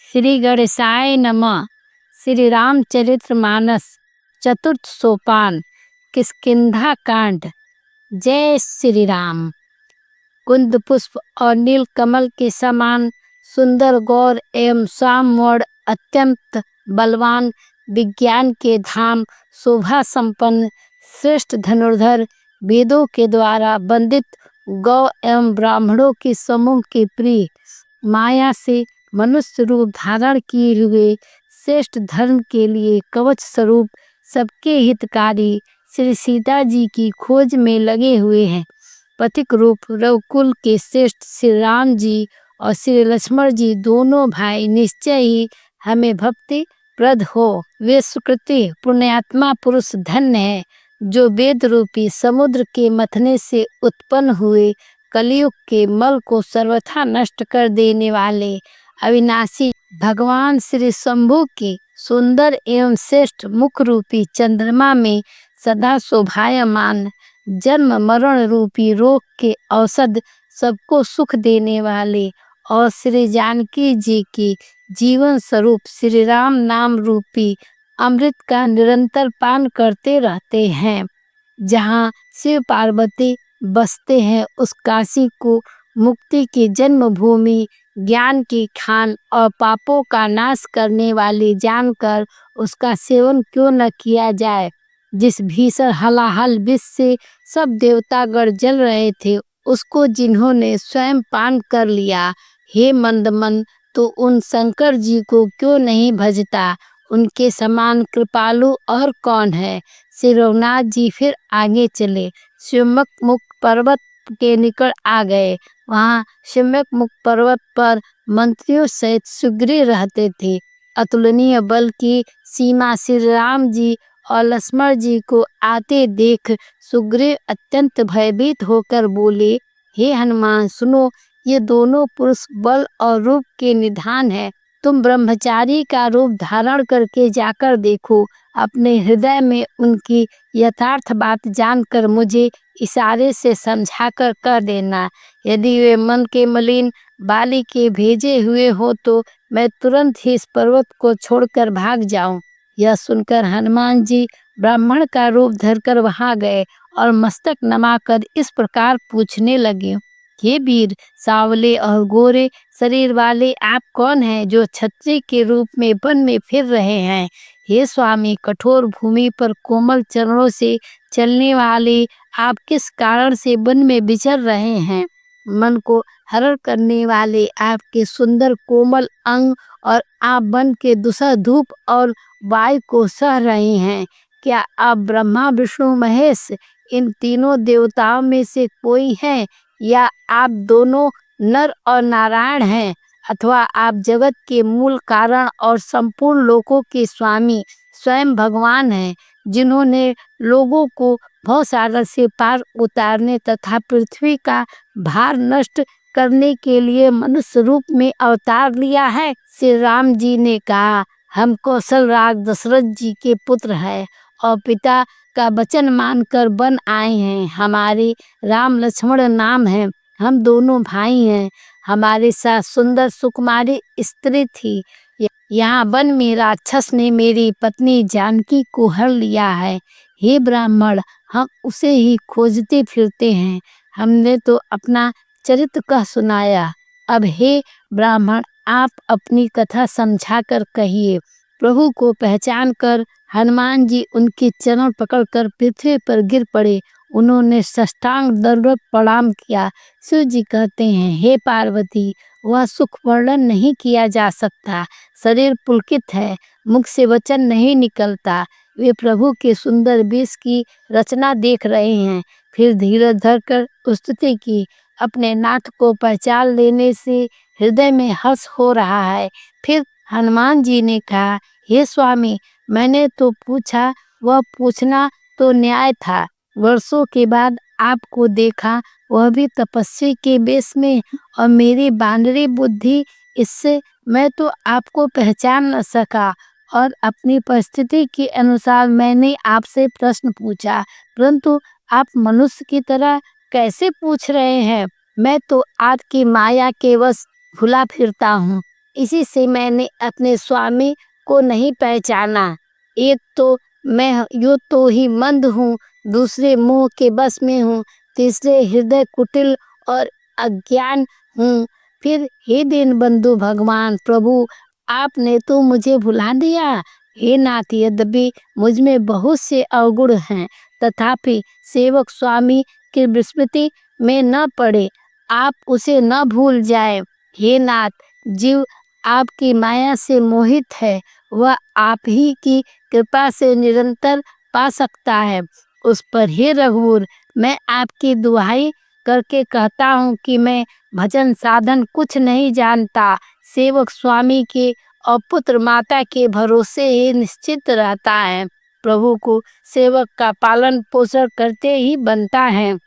श्री गणेशाय नमः। श्री रामचरितमानस चतुर्थ सोपान किष्किंधा कांड। जय श्री राम। कुंद पुष्प और नील कमल के समान सुंदर गौर एवं श्यामवर्ण अत्यंत बलवान विज्ञान के धाम शोभा संपन्न श्रेष्ठ धनुर्धर वेदों के द्वारा वंदित गौ एवं ब्राह्मणों के समूह के प्रिय माया से मनुष्य रूप धारण किए हुए श्रेष्ठ धर्म के लिए कवच स्वरूप सबके हितकारी श्री सीता जी की खोज में लगे हुए हैं। पथिक रूप रघुकुल के श्रेष्ठ श्री राम जी और श्री लक्ष्मण जी दोनों भाई निश्चय ही हमें भक्ति प्रद हो। वे सुकृति पुण्यात्मा पुरुष धन्य है जो वेद रूपी समुद्र के मथने से उत्पन्न हुए कलयुग के मल को सर्वथा नष्ट कर देने वाले अविनाशी भगवान श्री शंभु के सुंदर एवं श्रेष्ठ मुख रूपी चंद्रमा में सदा शोभायमान जन्म मरण रूपी रोग के औषध सबको सुख देने वाले और श्री जानकी जी की जीवन स्वरूप श्री राम नाम रूपी अमृत का निरंतर पान करते रहते हैं। जहाँ शिव पार्वती बसते हैं उस काशी को मुक्ति की जन्मभूमि ज्ञान की खान और पापों का नाश करने वाली जानकर उसका सेवन क्यों न किया जाए। जिस भीषण हलाहल विष से सब देवतागण जल रहे थे उसको जिन्होंने स्वयं पान कर लिया, हे मंदमन तो उन शंकर जी को क्यों नहीं भजता। उनके समान कृपालु और कौन है। श्री रघुनाथ जी फिर आगे चले शिवमुख मुख पर्वत के निकट आ गए। वहाँ शिवमुख मुख पर्वत पर मंत्रियों सहित सुग्रीव रहते थे। अतुलनीय बल की सीमा श्री राम जी और लक्ष्मण जी को आते देख सुग्रीव अत्यंत भयभीत होकर बोले, हे हनुमान सुनो, ये दोनों पुरुष बल और रूप के निधान है। तुम ब्रह्मचारी का रूप धारण करके जाकर देखो। अपने हृदय में उनकी यथार्थ बात जानकर मुझे इशारे से समझाकर कर देना। यदि वे मन के मलिन बाली के भेजे हुए हो तो मैं तुरंत ही इस पर्वत को छोड़कर भाग जाऊं। यह सुनकर हनुमान जी ब्राह्मण का रूप धरकर वहां गए और मस्तक नमाकर इस प्रकार पूछने लगे, हे वीर, सांवले और गोरे शरीर वाले आप कौन हैं जो क्षत्रिय के रूप में वन में फिर रहे हैं। हे स्वामी, कठोर भूमि पर कोमल चरणों से चलने वाले आप किस कारण से वन में विचर रहे हैं। मन को हरण करने वाले आपके सुंदर कोमल अंग और आप वन के दुसह धूप और वायु को सह रहे हैं। क्या आप ब्रह्मा विष्णु महेश इन तीनों देवताओं में से कोई हैं, या आप दोनों नर और नारायण हैं, अथवा आप जगत के मूल कारण और संपूर्ण लोकों के स्वामी स्वयं भगवान हैं, जिन्होंने लोगों को भवसागर से पार उतारने तथा पृथ्वी का भार नष्ट करने के लिए मनुष्य रूप में अवतार लिया है। श्री राम जी ने कहा, हम कौशल राज दशरथ जी के पुत्र हैं और पिता का वचन मानकर वन आए हैं। हमारे राम लक्ष्मण नाम है, हम दोनों भाई हैं। हमारे साथ सुंदर सुकुमारी स्त्री थी। यहाँ वन में राक्षस ने मेरी पत्नी जानकी को हर लिया है। हे ब्राह्मण, हम उसे ही खोजते फिरते हैं। हमने तो अपना चरित्र कह सुनाया। अब हे ब्राह्मण, आप अपनी कथा समझाकर कहिए। प्रभु को पहचान कर हनुमान जी उनके चरण पकड़कर पृथ्वी पर गिर पड़े। उन्होंने साष्टांग दंडवत प्रणाम किया। शिव जी कहते हैं, हे पार्वती, वह सुख वर्णन नहीं किया जा सकता। शरीर पुलकित है, मुख से वचन नहीं निकलता। वे प्रभु के सुंदर वेश की रचना देख रहे हैं। फिर धीरज धरकर स्तुति की। अपने नाथ को पहचान लेने से हृदय में हर्ष हो रहा है। फिर हनुमान जी ने कहा, हे स्वामी, मैंने तो पूछा, वह पूछना तो न्याय था। वर्षों के बाद आपको देखा, वह भी तपस्वी के वेश में, और मेरी बानरी बुद्धि, इससे मैं तो आपको पहचान न सका और अपनी परिस्थिति के अनुसार मैंने आपसे प्रश्न पूछा, परंतु आप मनुष्य की तरह कैसे पूछ रहे हैं। मैं तो आपकी माया के वश भुला फिरता हूँ। इसी से मैंने अपने स्वामी को नहीं पहचाना। एक तो मैं यूँ तो ही मंद हूँ, दूसरे मोह के बस में हूँ, तीसरे हृदय कुटिल और अज्ञान हूँ। फिर हे दीनबंधु भगवान प्रभु, आपने तो मुझे भुला दिया। हे नाथ, यद्यपि मुझ में बहुत से अवगुण हैं, तथापि सेवक स्वामी की विस्मृति में न पड़े, आप उसे न भूल जाए। हे नाथ, जीव आपकी माया से मोहित है, वह आप ही की कृपा से निरंतर पा सकता है उस पर। हे रघुवर, मैं आपकी दुहाई करके कहता हूँ कि मैं भजन साधन कुछ नहीं जानता। सेवक स्वामी के और पुत्र माता के भरोसे ही निश्चित रहता है। प्रभु को सेवक का पालन पोषण करते ही बनता है।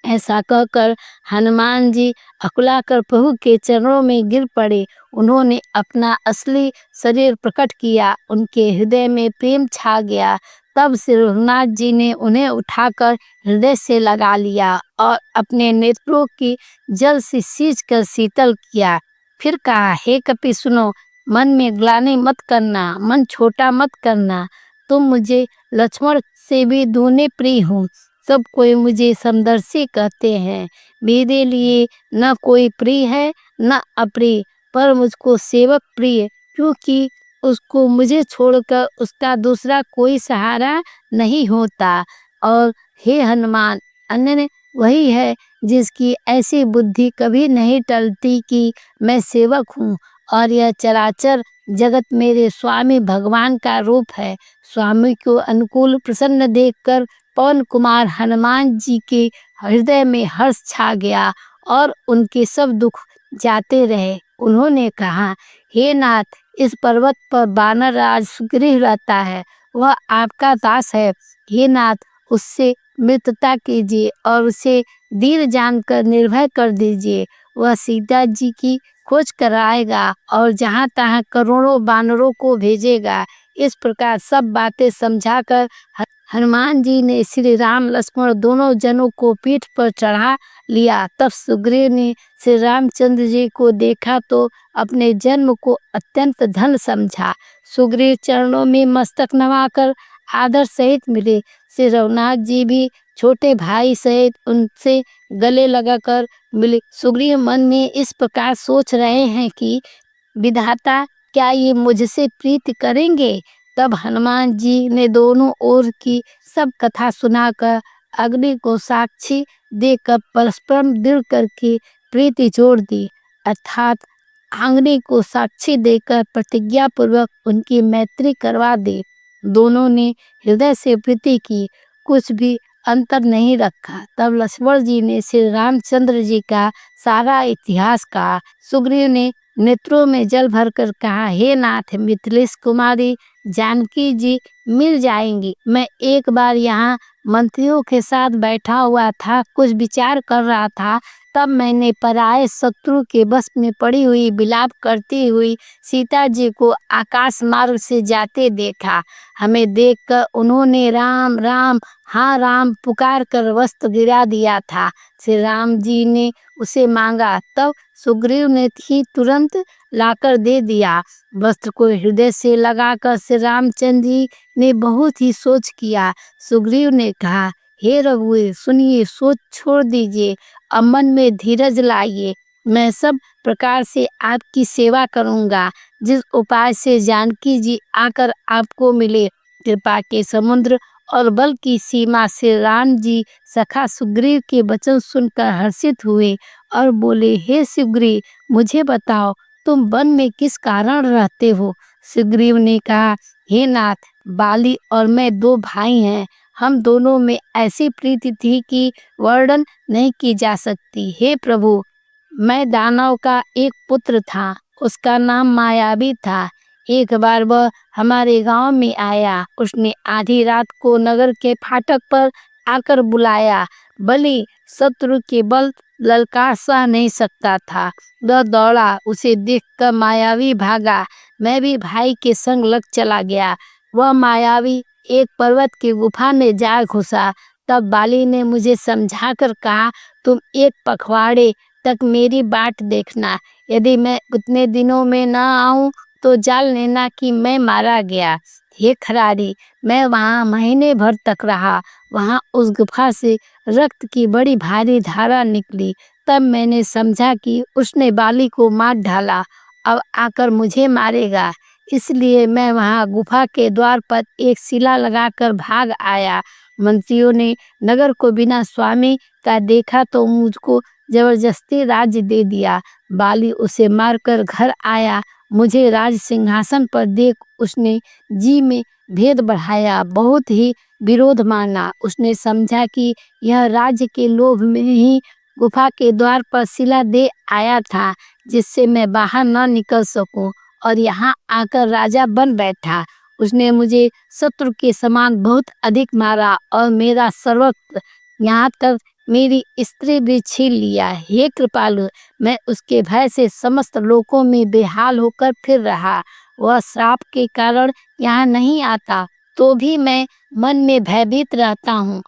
ऐसा कहकर हनुमान जी अकुलाकर प्रभु के चरणों में गिर पड़े। उन्होंने अपना असली शरीर प्रकट किया, उनके हृदय में प्रेम छा गया। तब श्री रघुनाथ जी ने उन्हें उठाकर हृदय से लगा लिया और अपने नेत्रों की जल से सींच कर शीतल किया। फिर कहा, हे कपि सुनो, मन में ग्लानि मत करना, मन छोटा मत करना। तुम मुझे लक्ष्मण से भी दूने प्रिय हो। सब कोई मुझे समदर्शी कहते हैं। मेरे लिए न कोई प्रिय है न अप्रिय, पर मुझको सेवक प्रिय, क्योंकि उसको मुझे छोड़कर उसका दूसरा कोई सहारा नहीं होता। और हे हनुमान, अन्य वही है जिसकी ऐसी बुद्धि कभी नहीं टलती कि मैं सेवक हूँ और यह चराचर जगत मेरे स्वामी भगवान का रूप है। स्वामी को अनुकूल प्रसन्न देखकर पवन कुमार हनुमान जी के हृदय में हर्ष छा गया और उनके सब दुख जाते रहे। उन्होंने कहा, हे नाथ, इस पर्वत पर वानर राज सुग्रीव रहता है, वह आपका दास है। हे नाथ, उससे मित्रता कीजिए और उसे दीन जानकर निर्भय कर दीजिए। वह सीता जी की खोज कराएगा और जहाँ तहाँ करोड़ों वानरों को भेजेगा। इस प्रकार सब बातें समझाकर हनुमान जी ने श्री राम लक्ष्मण दोनों जनों को पीठ पर चढ़ा लिया। तब सुग्रीव ने श्री रामचंद्र जी को देखा तो अपने जन्म को अत्यंत धन समझा। सुग्रीव चरणों में मस्तक नवाकर आदर सहित मिले। श्री रघुनाथ जी भी छोटे भाई सहित उनसे गले लगाकर मिले। सुग्रीव मन में इस प्रकार सोच रहे हैं कि विधाता, क्या ये मुझसे प्रीति करेंगे? तब हनुमान जी ने दोनों ओर की सब कथा सुनाकर अग्नि को साक्षी देकर परस्पर दृढ़ करके प्रीति जोड़ दी, अर्थात अग्नि को साक्षी देकर प्रतिज्ञा पूर्वक उनकी मैत्री करवा दी। दोनों ने हृदय से प्रीति की, कुछ भी अंतर नहीं रखा। तब लक्ष्मण जी ने श्री रामचंद्र जी का सारा इतिहास कहा। सुग्रीव ने नेत्रों में जल भरकर कहा, हे नाथ, मिथिलेश कुमारी जानकी जी मिल जाएंगी। मैं एक बार यहाँ मंत्रियों के साथ बैठा हुआ था, कुछ विचार कर रहा था, तब मैंने पराये शत्रु के बस में पड़ी हुई विलाप करती हुई सीता जी को आकाश मार्ग से जाते देखा। हमें देखकर उन्होंने राम राम, हाँ राम पुकार कर वस्त्र गिरा दिया था। श्री राम जी ने उसे मांगा, तब सुग्रीव ने ही तुरंत लाकर दे दिया। वस्त्र को हृदय से लगाकर श्री रामचंद्र जी ने बहुत ही सोच किया। सुग्रीव ने कहा, हे रघुवीर, सुनिए, सोच छोड़ दीजिए, अब मन में धीरज लाइए। मैं सब प्रकार से आपकी सेवा करूंगा, जिस उपाय से जानकी जी आकर आपको मिले। कृपा के समुद्र और बल की सीमा से राम जी सखा सुग्रीव के वचन सुनकर हर्षित हुए और बोले, हे सुग्रीव, मुझे बताओ, तुम वन में किस कारण रहते हो? सुग्रीव ने कहा, हे नाथ, बाली और मैं दो भाई हैं। हम दोनों में ऐसी प्रीति थी कि वर्णन नहीं की जा सकती। हे प्रभु, मैं दानव का एक पुत्र था, उसका नाम मायावी था। एक बार वह हमारे गांव में आया। उसने आधी रात को नगर के फाटक पर आकर बुलाया। बलि शत्रु के बल ललकार सह नहीं सकता था, वह दौड़ा। उसे देखकर मायावी भागा। मैं भी भाई के संग लग चला गया। वह मायावी एक पर्वत की गुफा में जा घुसा। तब बाली ने मुझे समझाकर कहा, तुम एक पखवाड़े तक मेरी बाट देखना। यदि मैं उतने दिनों में न आऊं तो जान लेना कि मैं मारा गया। हे खरारी, मैं वहां महीने भर तक रहा। वहां उस गुफा से रक्त की बड़ी भारी धारा निकली। तब मैंने समझा कि उसने बाली को मार डाला, अब आकर मुझे मारेगा। इसलिए मैं वहां गुफा के द्वार पर एक शिला लगाकर भाग आया। मंत्रियों ने नगर को बिना स्वामी का देखा तो मुझको जबरदस्ती राज्य दे दिया। बाली उसे मारकर घर आया। मुझे राज सिंहासन पर देख उसने जी में भेद बढ़ाया, बहुत ही विरोध माना। उसने समझा कि यह राज्य के लोभ में ही गुफा के द्वार पर शिला दे आया था, जिससे मैं बाहर न निकल सकूं, और यहाँ आकर राजा बन बैठा। उसने मुझे शत्रु के समान बहुत अधिक मारा और मेरा सर्वस्व, यहाँ तक मेरी स्त्री भी छीन लिया। हे कृपालु, मैं उसके भय से समस्त लोकों में बेहाल होकर फिर रहा। वह श्राप के कारण यहाँ नहीं आता, तो भी मैं मन में भयभीत रहता हूँ।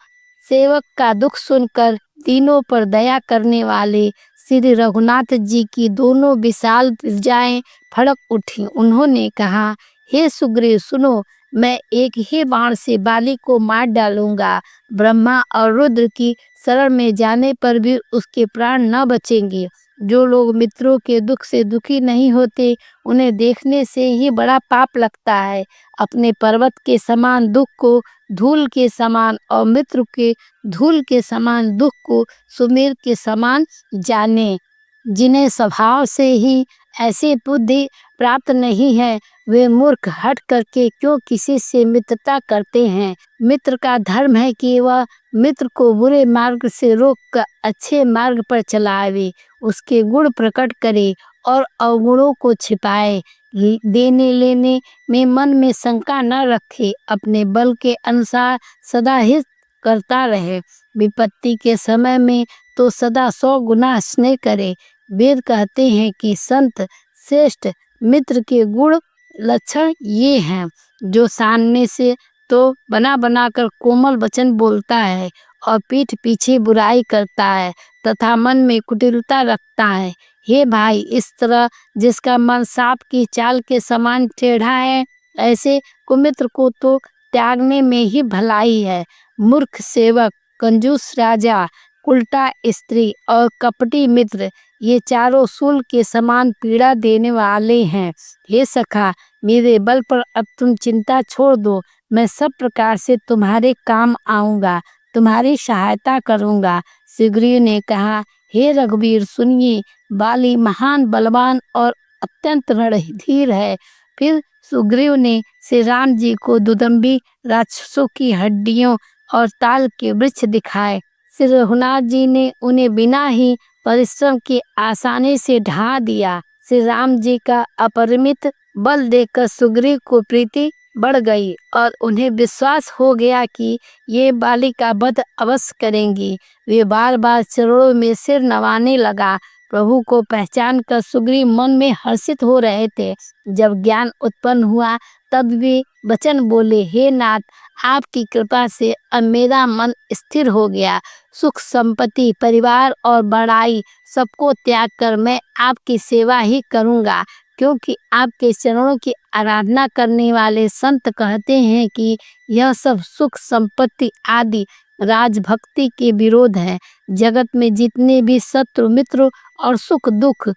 सेवक का दुख सुनकर तीनों पर दया करने वाले श्री रघुनाथ जी की दोनों विशाल भुजाएं फड़क उठी। उन्होंने कहा, हे सुग्रीव सुनो, मैं एक ही बाण से बाली को मार डालूंगा। ब्रह्मा और रुद्र की शरण में जाने पर भी उसके प्राण न बचेंगे। जो लोग मित्रों के दुख से दुखी नहीं होते, उन्हें देखने से ही बड़ा पाप लगता है। अपने पर्वत के समान दुख को धूल के समान और मित्र के धूल के समान दुख को सुमेर के समान जाने। जिन्हें स्वभाव से ही ऐसी बुद्धि प्राप्त नहीं है, वे मूर्ख हट करके क्यों किसी से मित्रता करते हैं। मित्र का धर्म है कि वह मित्र को बुरे मार्ग से रोककर अच्छे मार्ग पर चलावे, उसके गुण प्रकट करे और अवगुणों को छिपाए। देने लेने में मन में शंका न रखे, अपने बल के अनुसार सदा हित करता रहे। विपत्ति के समय में तो सदा 100 गुना स्नेह करे। वेद कहते हैं कि संत श्रेष्ठ मित्र के गुण लक्षण ये हैं, जो सामने से तो बना बनाकर कोमल वचन बोलता है और पीठ पीछे बुराई करता है तथा मन में कुटिलता रखता है। हे भाई, इस तरह जिसका मन सांप की चाल के समान टेढ़ा है, ऐसे कुमित्र को तो त्यागने में ही भलाई है। मूर्ख सेवक, कंजूस राजा, उल्टा स्त्री और कपटी मित्र, ये चारों शूल के समान पीड़ा देने वाले हैं। हे सखा, मेरे बल पर अब तुम चिंता छोड़ दो। मैं सब प्रकार से तुम्हारे काम आऊंगा, तुम्हारी सहायता करूंगा। सुग्रीव ने कहा, हे रघुवीर सुनिए, बाली महान बलवान और अत्यंत रणधीर है। फिर सुग्रीव ने श्री राम जी को दुदंबी राक्षसों की हड्डियों और ताल के वृक्ष दिखाए। श्री रघुनाथ जी ने उन्हें बिना ही परिश्रम के आसानी से ढा दिया। श्री राम जी का अपरिमित बल देखकर सुग्रीव को प्रीति बढ़ गई और उन्हें विश्वास हो गया कि ये बाली का वध अवश्य करेंगी। वे बार बार चरणों में सिर नवाने लगा। प्रभु को पहचान कर सुग्रीव मन में हर्षित हो रहे थे। जब ज्ञान उत्पन्न हुआ तब वे वचन बोले, हे नाथ, आपकी कृपा से अब मेरा मन स्थिर हो गया। सुख संपत्ति, परिवार और बड़ाई सबको त्याग कर मैं आपकी सेवा ही करूँगा, क्योंकि आपके चरणों की आराधना करने वाले संत कहते हैं कि यह सब सुख संपत्ति आदि राजभक्ति के विरोध है। जगत में जितने भी शत्रु मित्र और सुख दुख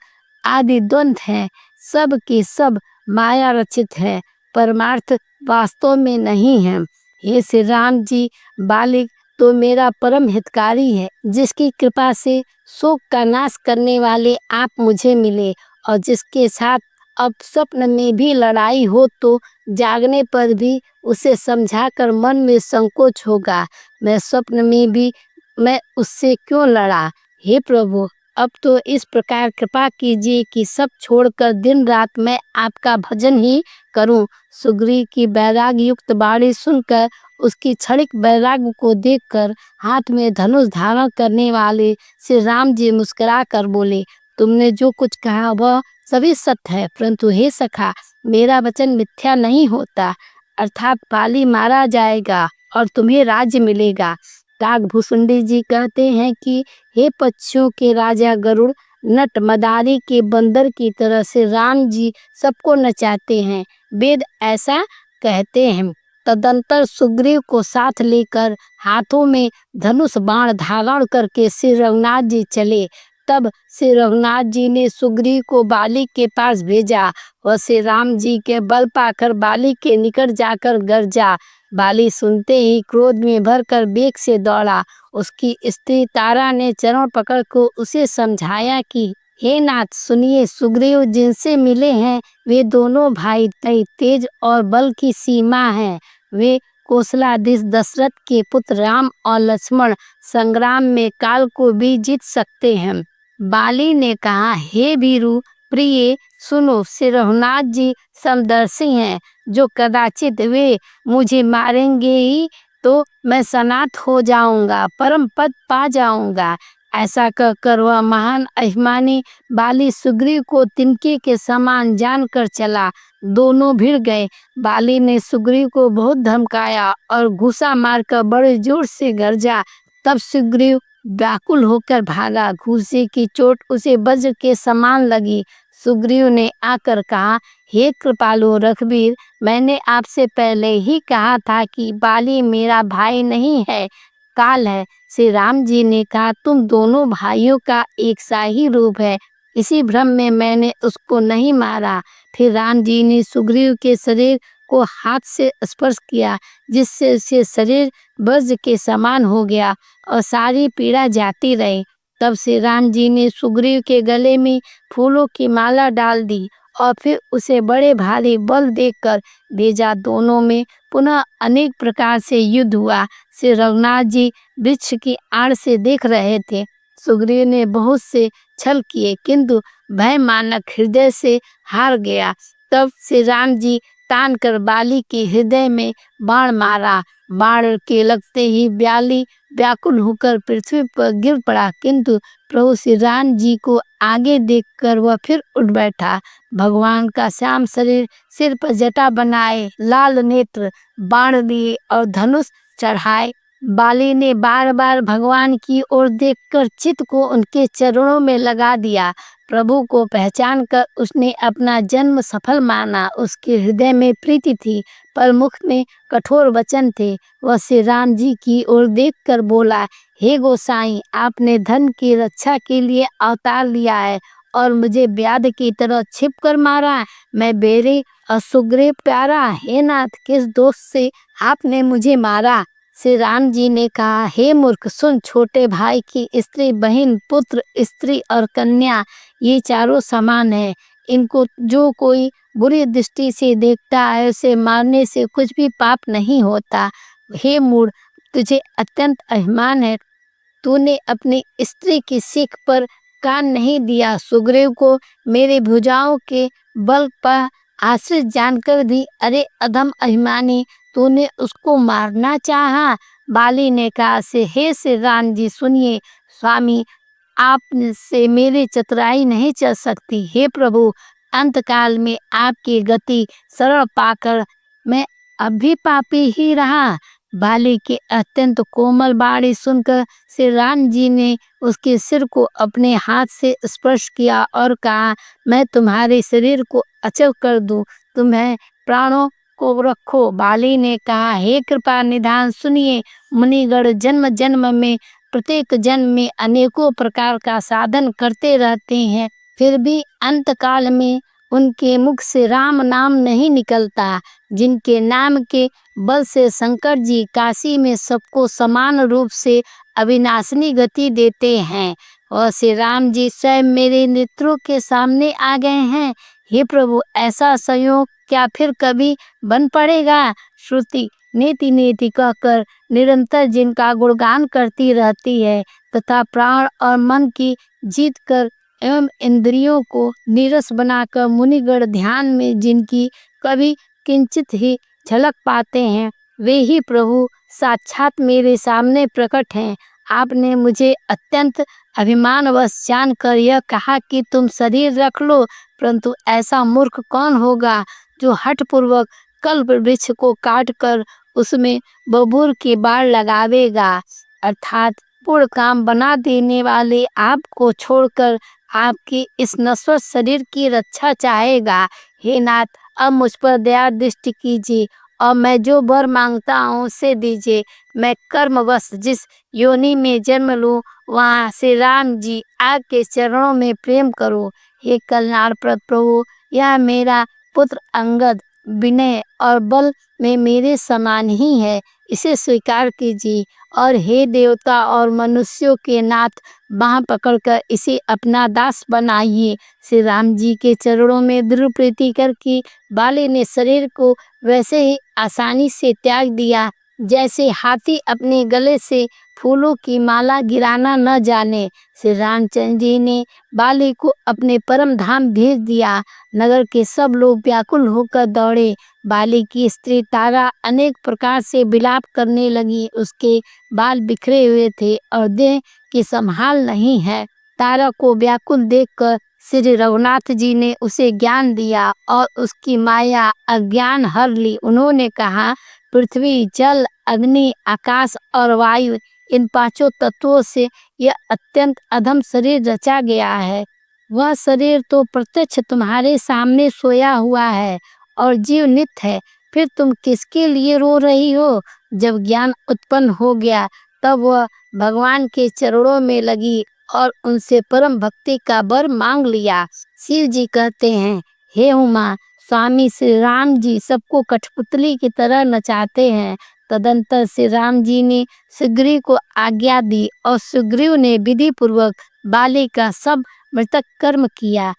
आदि द्वंद्व हैं, सब के सब माया रचित है, परमार्थ वास्तव में नहीं है। हे श्री राम जी, बालिक तो मेरा परम हितकारी है, जिसकी कृपा से शोक का नाश करने वाले आप मुझे मिले, और जिसके साथ अब स्वप्न में भी लड़ाई हो तो जागने पर भी उसे समझाकर मन में संकोच होगा। मैं स्वप्न में भी मैं उससे क्यों लड़ा। हे प्रभु, अब तो इस प्रकार कृपा कीजिए कि सब छोड़कर दिन रात मैं आपका भजन ही करूं। सुग्रीव की वैराग्य युक्त वाणी सुनकर, उसकी क्षणिक वैराग्य को देखकर हाथ में धनुष धारण करने वाले श्री राम जी मुस्कुरा कर बोले, तुमने जो कुछ कहा वह सभी सत्य है, परंतु हे सखा, मेरा वचन मिथ्या नहीं होता। अर्थात बाली मारा जाएगा और तुम्हें राज्य मिलेगा। काकभूषुंडी जी कहते हैं कि हे पक्षियों के राजा गरुड़, नट मदारी के बंदर की तरह से राम जी सबको नचाते हैं। वेद ऐसा कहते हैं। तदंतर सुग्रीव को साथ लेकर हाथों में धनुष बाण धारण करके श्री रघुनाथ जी चले। तब श्री रघुनाथ जी ने सुग्रीव को बाली के पास भेजा। वह श्री राम जी के बल पाकर बाली के निकट जाकर गरजा। बाली सुनते ही क्रोध में भरकर वेग से दौड़ा। उसकी स्त्री तारा ने चरण पकड़ को उसे समझाया कि हे नाथ सुनिए, सुग्रीव जिनसे मिले हैं वे दोनों भाई तेज और बल की सीमा हैं। वे कौशलाधीश दशरथ के पुत्र राम और लक्ष्मण संग्राम में काल को भी जीत सकते हैं। बाली ने कहा, हे वीरु प्रिय सुनो, श्री रघुनाथ जी समदर्शी हैं। जो कदाचित वे मुझे मारेंगे ही तो मैं सनाथ हो जाऊंगा, परम पद पा जाऊंगा। ऐसा कहकर वह महान अभिमानी बाली सुग्रीव को तिनके के समान जानकर चला। दोनों भिड़ गए। बाली ने सुग्रीव को बहुत धमकाया और घूसा मारकर बड़े जोर से गरजा। तब सुग्रीव व्याकुल होकर भागा। घूसे की चोट उसे वज्र के समान लगी। सुग्रीव ने आकर कहा, हे कृपालु रघुवीर, मैंने आपसे पहले ही कहा था कि बाली मेरा भाई नहीं है, काल है। श्री राम जी ने कहा, तुम दोनों भाइयों का एक सा ही रूप है। इसी भ्रम में मैंने उसको नहीं मारा। फिर राम जी ने सुग्रीव के शरीर को हाथ से स्पर्श किया, जिससे उसके शरीर वज्र के समान हो गया और सारी पीड़ा जाती रही। तब से राम जी ने सुग्रीव के गले में फूलों की माला डाल दी और फिर उसे बड़े भारी बल देकर भेजा। दोनों में पुनः अनेक प्रकार से युद्ध हुआ। श्री रघुनाथ जी वृक्ष की आड़ से देख रहे थे। सुग्रीव ने बहुत से छल किए, किंतु भय मानक हृदय से हार गया। तब श्री राम जी तान कर बाली के हृदय में बाण मारा। बाण के लगते ही बाली व्याकुल होकर पृथ्वी पर गिर पड़ा, किंतु प्रभु श्री राम जी को आगे देखकर वह फिर उठ बैठा। भगवान का श्याम शरीर, सिर पर जटा बनाए, लाल नेत्र, बाण लिए और धनुष चढ़ाए। बाली ने बार बार भगवान की ओर देखकर चित्त को उनके चरणों में लगा दिया। प्रभु को पहचान कर उसने अपना जन्म सफल माना। उसके हृदय में प्रीति थी, पर मुख में कठोर वचन थे। वह श्री राम जी की ओर देखकर बोला, हे गोसाई, आपने धन की रक्षा के लिए अवतार लिया है और मुझे व्याध की तरह छिप कर मारा। मैं बेरे और सुग्रीव प्यारा, हे नाथ, किस दोष से आपने मुझे मारा? श्री राम जी ने कहा, हे मूर्ख सुन, छोटे भाई की स्त्री, बहन, पुत्र, स्त्री और कन्या ये चारों समान है। इनको जो कोई बुरी दृष्टि से देखता है उसे मारने से कुछ भी पाप नहीं होता। हे मूढ़, तुझे अत्यंत अभिमान है। तूने अपनी स्त्री की सीख पर कान नहीं दिया। सुग्रीव को मेरे भुजाओं के बल पर आश्रित जानकर भी अरे अधम अभिमानी, तूने उसको मारना चाहा। बाली ने कहा, से हे श्री राम जी सुनिए, स्वामी आप से मेरी चतुराई नहीं चल सकती। हे प्रभु, अंतकाल में आपकी गति शरण पाकर मैं अब भी पापी ही रहा। बाली के अत्यंत कोमल बाणी सुनकर श्री राम जी ने उसके सिर को अपने हाथ से स्पर्श किया और कहा, मैं तुम्हारे शरीर को अचल कर दूं, तुम्हें प्राणों को रखो। बाली ने कहा, हे कृपा निधान सुनिए, मुनिगण जन्म जन्म में प्रत्येक जन्म में अनेकों प्रकार का साधन करते रहते हैं, फिर भी अंतकाल में उनके मुख से राम नाम नहीं निकलता। जिनके नाम के बल से शंकर जी काशी में सबको समान रूप से अविनाशिनी गति देते हैं और श्री राम जी स्वयं मेरे नेत्रों के सामने आ गए हैं। हे प्रभु, ऐसा संयोग क्या फिर कभी बन पड़ेगा? श्रुति नेति नेति कहकर निरंतर जिनका गुणगान करती रहती है तथा प्राण और मन की जीत कर एवं इंद्रियों को नीरस बनाकर मुनिगण ध्यान में जिनकी कभी किंचित ही झलक पाते हैं, वे ही प्रभु साक्षात मेरे सामने प्रकट हैं। आपने मुझे अत्यंत अभिमानवश जानकर यह कहा कि तुम शरीर रख लो, परंतु ऐसा मूर्ख कौन होगा जो हठपूर्वक कल्प वृक्ष को काटकर उसमें बबूर की बाढ़ लगावेगा। अर्थात पूर्ण काम बना देने वाले आपको छोड़कर आपकी इस नश्वर शरीर की रक्षा चाहेगा। हे नाथ, अब मुझ पर दया दृष्टि कीजिए और मैं जो वर मांगता हूँ उसे दीजिए। मैं कर्मवश जिस योनि में जन्म लूँ वहाँ श्री राम जी आपके चरणों में प्रेम करूँ। हे कल्याणप्रद प्रभु, यह मेरा पुत्र अंगद विनय और बल में मेरे समान ही है, इसे स्वीकार कीजिए। और हे देवता और मनुष्यों के नाथ, बाँह पकड़कर इसे अपना दास बनाइए। श्री राम जी के चरणों में दृढ़ प्रीति करके बाली ने शरीर को वैसे ही आसानी से त्याग दिया जैसे हाथी अपने गले से फूलों की माला गिराना न जाने। श्री रामचंद्र जी ने बाली को अपने परम धाम भेज दिया। नगर के सब लोग व्याकुल होकर दौड़े। बाली की स्त्री तारा अनेक प्रकार से विलाप करने लगी। उसके बाल बिखरे हुए थे और देह की संभाल नहीं है। तारा को व्याकुल देखकर श्री रघुनाथ जी ने उसे ज्ञान दिया और उसकी माया अज्ञान हर ली। उन्होंने कहा, पृथ्वी जल अग्नि आकाश और वायु, इन पांचों तत्वों से यह अत्यंत अधम शरीर रचा गया है। वह शरीर तो प्रत्यक्ष तुम्हारे सामने सोया हुआ है और जीव नित्य है, फिर तुम किसके लिए रो रही हो? जब ज्ञान उत्पन्न हो गया तब वह भगवान के चरणों में लगी और उनसे परम भक्ति का वर मांग लिया। शिव जी कहते हैं, हे उमा, स्वामी श्री राम जी सबको कठपुतली की तरह नचाते हैं। तदंतर श्री राम जी ने सुग्रीव को आज्ञा दी और सुग्रीव ने विधि पूर्वक बाली का सब मृतक कर्म किया।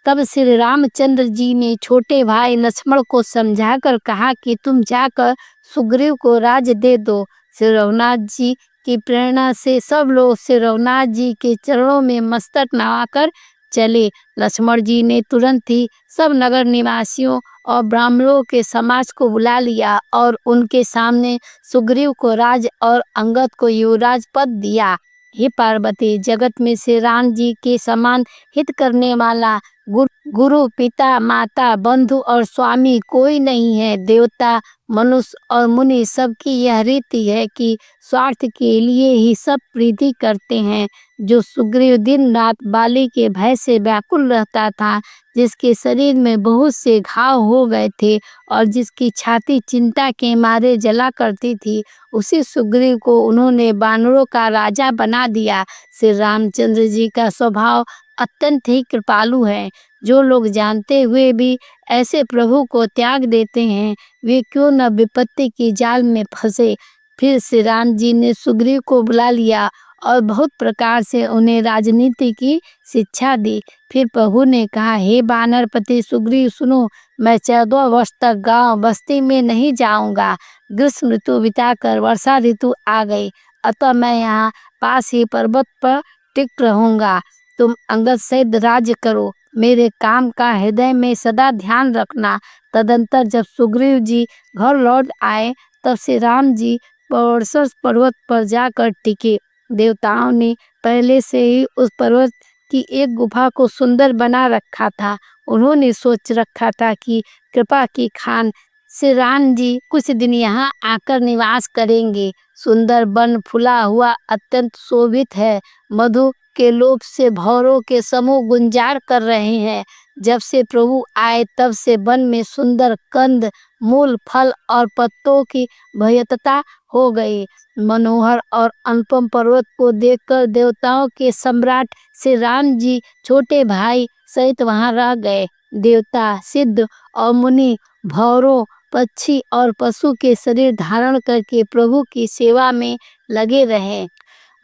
तब श्री रामचंद्र जी ने छोटे भाई लक्ष्मण को समझाकर कहा कि तुम जाकर सुग्रीव को राज दे दो। श्री रघुनाथ जी की प्रेरणा से सब लोग श्री रघुनाथ जी के चरणों में मस्तक नवाकर चले। लक्ष्मण जी ने तुरंत ही सब नगर निवासियों और ब्राह्मणों के समाज को बुला लिया और उनके सामने सुग्रीव को राज और अंगद को युवराज पद दिया। हे पार्वती, जगत में श्री राम जी के समान हित करने वाला गुरु पिता माता बंधु और स्वामी कोई नहीं है। देवता मनुष्य और मुनि सबकी यह रीति है कि स्वार्थ के लिए ही सब प्रीति करते हैं। जो सुग्रीव दिन रात बाली के भय से व्याकुल रहता था, जिसके शरीर में बहुत से घाव हो गए थे और जिसकी छाती चिंता के मारे जला करती थी, उसी सुग्रीव को उन्होंने बानरों का राजा बना दिया। श्री रामचंद्र जी का स्वभाव अत्यंत ही कृपालु है। जो लोग जानते हुए भी ऐसे प्रभु को त्याग देते हैं, वे क्यों न विपत्ति की जाल में फंसे। फिर श्री राम जी ने सुग्रीव को बुला लिया और बहुत प्रकार से उन्हें राजनीति की शिक्षा दी। फिर प्रभु ने कहा, हे बानरपति सुग्रीव, सुनो, मैं 14 वर्ष तक गांव बस्ती में नहीं जाऊंगा। ग्रीष्म ऋतु बिताकर वर्षा ऋतु आ गई, अतः मैं यहाँ पास ही पर्वत पर टिक रहूंगा। तुम अंगद सहित राज्य करो, मेरे काम का हृदय में सदा ध्यान रखना। तदंतर जब सुग्रीव जी घर लौट आए तब श्री राम जी पौरसर पर्वत पर जाकर टिके। देवताओं ने पहले से ही उस पर्वत की एक गुफा को सुंदर बना रखा था। उन्होंने सोच रखा था कि कृपा की खान श्री राम जी कुछ दिन यहाँ आकर निवास करेंगे। सुंदर वन फूला हुआ अत्यंत शोभित है। मधु के लोभ से भौरों के समूह गुंजार कर रहे हैं। जब से प्रभु आए तब से वन में सुंदर कंद मूल फल और पत्तों की भयतता हो गई। मनोहर और अनुपम पर्वत को देखकर देवताओं के सम्राट श्री राम जी छोटे भाई सहित वहां रह गए। देवता सिद्ध और मुनि भौरों पक्षी और पशु के शरीर धारण करके प्रभु की सेवा में लगे रहे।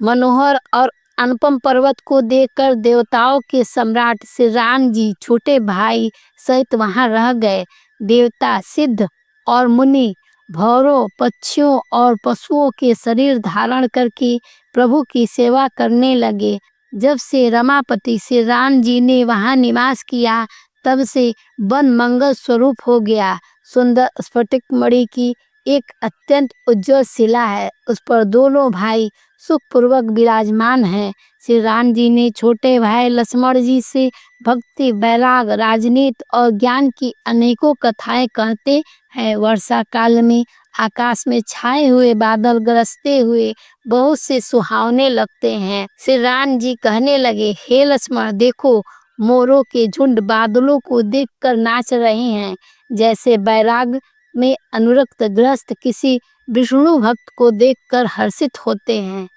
मनोहर और अनुपम पर्वत को देखकर देवताओं के सम्राट श्री राम जी छोटे भाई सहित वहां रह गए। देवता सिद्ध और मुनि भौरों पक्षियों और पशुओं के शरीर धारण करके प्रभु की सेवा करने लगे। जब से रमापति श्री राम जी ने वहां निवास किया तब से वन मंगल स्वरूप हो गया। सुंदर स्फटिक मणि की एक अत्यंत उज्ज्वल शिला है, उस पर दोनों भाई सुखपूर्वक विराजमान हैं। श्री राम जी ने छोटे भाई लक्ष्मण जी से भक्ति वैराग राजनीति और ज्ञान की अनेकों कथाएं कहते हैं। वर्षा काल में आकाश में छाए हुए बादल गरजते हुए बहुत से सुहावने लगते हैं। श्री राम जी कहने लगे, हे लक्ष्मण, देखो मोरों के झुंड बादलों को देखकर नाच रहे हैं, जैसे बैराग में अनुरक्त ग्रस्त किसी विष्णु भक्त को देखकर हर्षित होते हैं।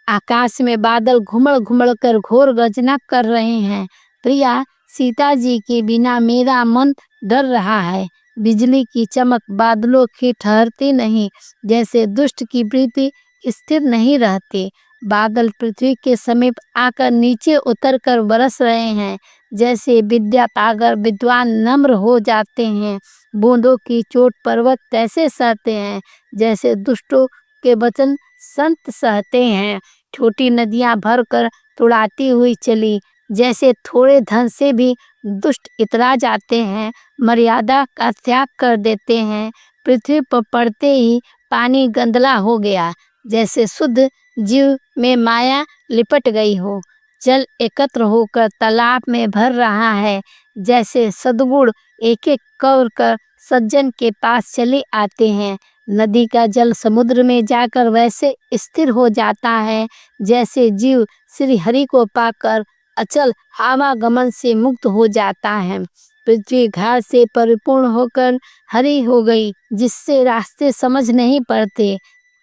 आकाश में बादल घुमड़ घुमड़ कर घोर गर्जना कर रहे हैं। प्रिया, सीता जी के बिना मेरा मन डर रहा है। बिजली की चमक बादलों की ठहरती नहीं, जैसे दुष्ट की प्रीति स्थिर नहीं रहती। बादल पृथ्वी के समीप आकर नीचे उतर कर बरस रहे हैं, जैसे विद्या पाकर विद्वान नम्र हो जाते हैं। बूंदों की चोट पर्वत तैसे सहते हैं, जैसे दुष्टों के वचन संत सहते हैं। छोटी नदियां भर कर तुड़ाती हुई चली, जैसे थोड़े धन से भी दुष्ट इतरा जाते हैं, मर्यादा का त्याग कर देते हैं। पृथ्वी पर पड़ते ही पानी गंदला हो गया, जैसे शुद्ध जीव में माया लिपट गई हो। जल एकत्र होकर तालाब में भर रहा है, जैसे सद्गुण एक एक कर सज्जन के पास चले आते हैं। नदी का जल समुद्र में जाकर वैसे स्थिर हो जाता है, जैसे जीव श्री हरि को पाकर अचल आवागमन से मुक्त हो जाता है। पृथ्वी घास से परिपूर्ण होकर हरी हो गई, जिससे रास्ते समझ नहीं पड़ते।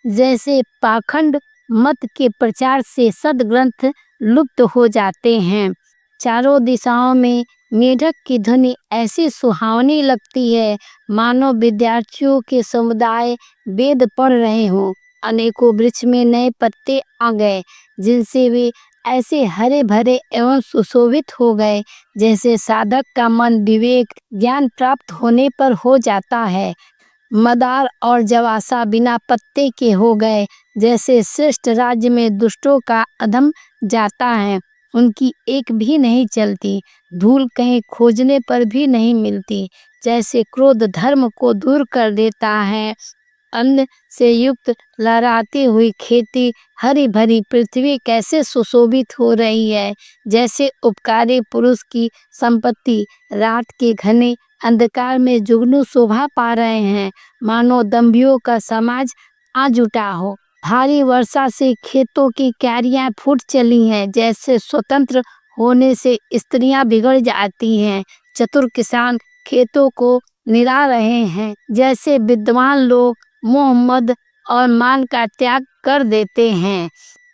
जैसे पाखंड मत के प्रचार से सद्ग्रंथ लुप्त हो जाते हैं। चारों दिशाओं में मेढक की ध्वनि ऐसी सुहावनी लगती है, मानो विद्यार्थियों के समुदाय वेद पढ़ रहे हों। अनेकों वृक्ष में नए पत्ते आ गए, जिनसे वे ऐसे हरे भरे एवं सुशोभित हो गए, जैसे साधक का मन विवेक ज्ञान प्राप्त होने पर हो जाता है। मदार और जवासा बिना पत्ते के हो गए, जैसे श्रेष्ठ राज्य में दुष्टों का अधम जाता है, उनकी एक भी नहीं चलती। धूल कहीं खोजने पर भी नहीं मिलती, जैसे क्रोध धर्म को दूर कर देता है। अन्न से युक्त लहराती हुई खेती, हरी भरी पृथ्वी कैसे सुशोभित हो रही है, जैसे उपकारी पुरुष की संपत्ति रात के घने अंधकार में जुगनू शोभा पा रहे हैं, मानो दंभियों का समाज आ जुटा हो। भारी वर्षा से खेतों की क्यारियां फूट चली हैं, जैसे स्वतंत्र होने से स्त्रियां बिगड़ जाती हैं। चतुर किसान खेतों को निरा रहे हैं, जैसे विद्वान लोग मोह मद और मान का त्याग कर देते हैं।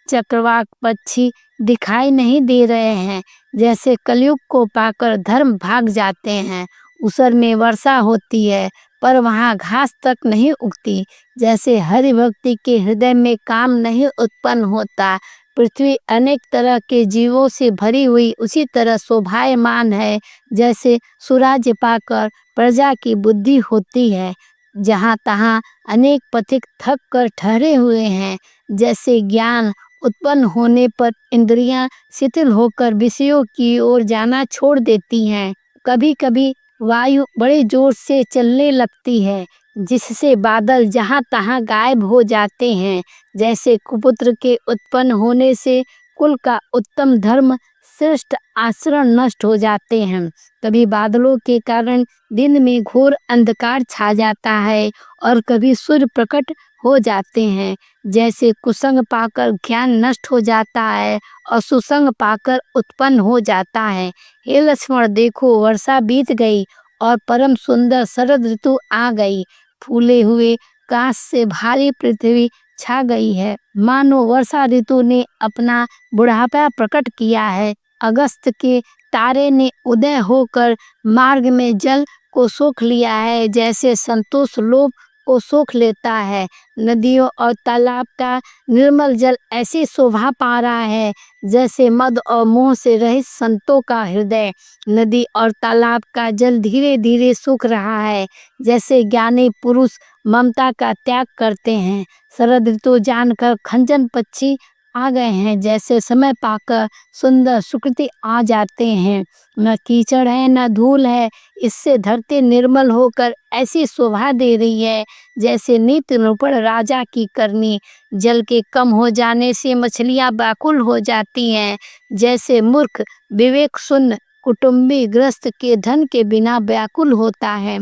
चक्रवाक पक्षी दिखाई नहीं दे रहे हैं, जैसे कलयुग को पाकर धर्म भाग जाते हैं। उसर में वर्षा होती है, पर वहाँ घास तक नहीं उगती, जैसे हरि भक्ति के हृदय में काम नहीं उत्पन्न होता। पृथ्वी अनेक तरह के जीवों से भरी हुई उसी तरह शोभायमान है, जैसे सुराज्य पाकर प्रजा की बुद्धि होती है। जहाँ तहाँ अनेक पथिक थक कर ठहरे हुए हैं, जैसे ज्ञान उत्पन्न होने पर इंद्रियां शिथिल होकर विषयों की ओर जाना छोड़ देती हैं। कभी कभी वायु बड़े जोर से चलने लगती है, जिससे बादल जहाँ तहाँ गायब हो जाते हैं। जैसे कुपुत्र के उत्पन्न होने से कुल का उत्तम धर्म श्रेष्ठ आचरण नष्ट हो जाते हैं। कभी बादलों के कारण दिन में घोर अंधकार छा जाता है, और कभी सूर्य प्रकट हो जाते हैं। जैसे कुसंग पाकर ज्ञान नष्ट हो जाता है और सुसंग पाकर उत्पन्न हो जाता है। हे लक्ष्मण, देखो वर्षा बीत गई और परम सुंदर शरद ऋतु आ गई। फूले हुए काश से भारी पृथ्वी छा गई है, मानो वर्षा ऋतु ने अपना बुढ़ापा प्रकट किया है। अगस्त के तारे ने उदय होकर मार्ग में जल को सोख लिया है, जैसे संतोष लोभ को सोख लेता है। नदियों और तालाब का निर्मल जल ऐसी शोभा पा रहा है, जैसे मद और मोह से रहित संतों का हृदय। नदी और तालाब का जल धीरे धीरे सूख रहा है, जैसे ज्ञानी पुरुष ममता का त्याग करते हैं। शरद ऋतु जानकर खंजन पक्षी आ गए हैं, जैसे समय पाकर सुंदर सुकृति आ जाते हैं। न कीचड़ है न धूल है, इससे धरती निर्मल होकर ऐसी शोभा दे रही है, जैसे नित्य निपुण राजा की करनी। जल के कम हो जाने से मछलियां व्याकुल हो जाती हैं, जैसे मूर्ख विवेक शून्य कुटुंबी ग्रस्त के धन के बिना व्याकुल होता है।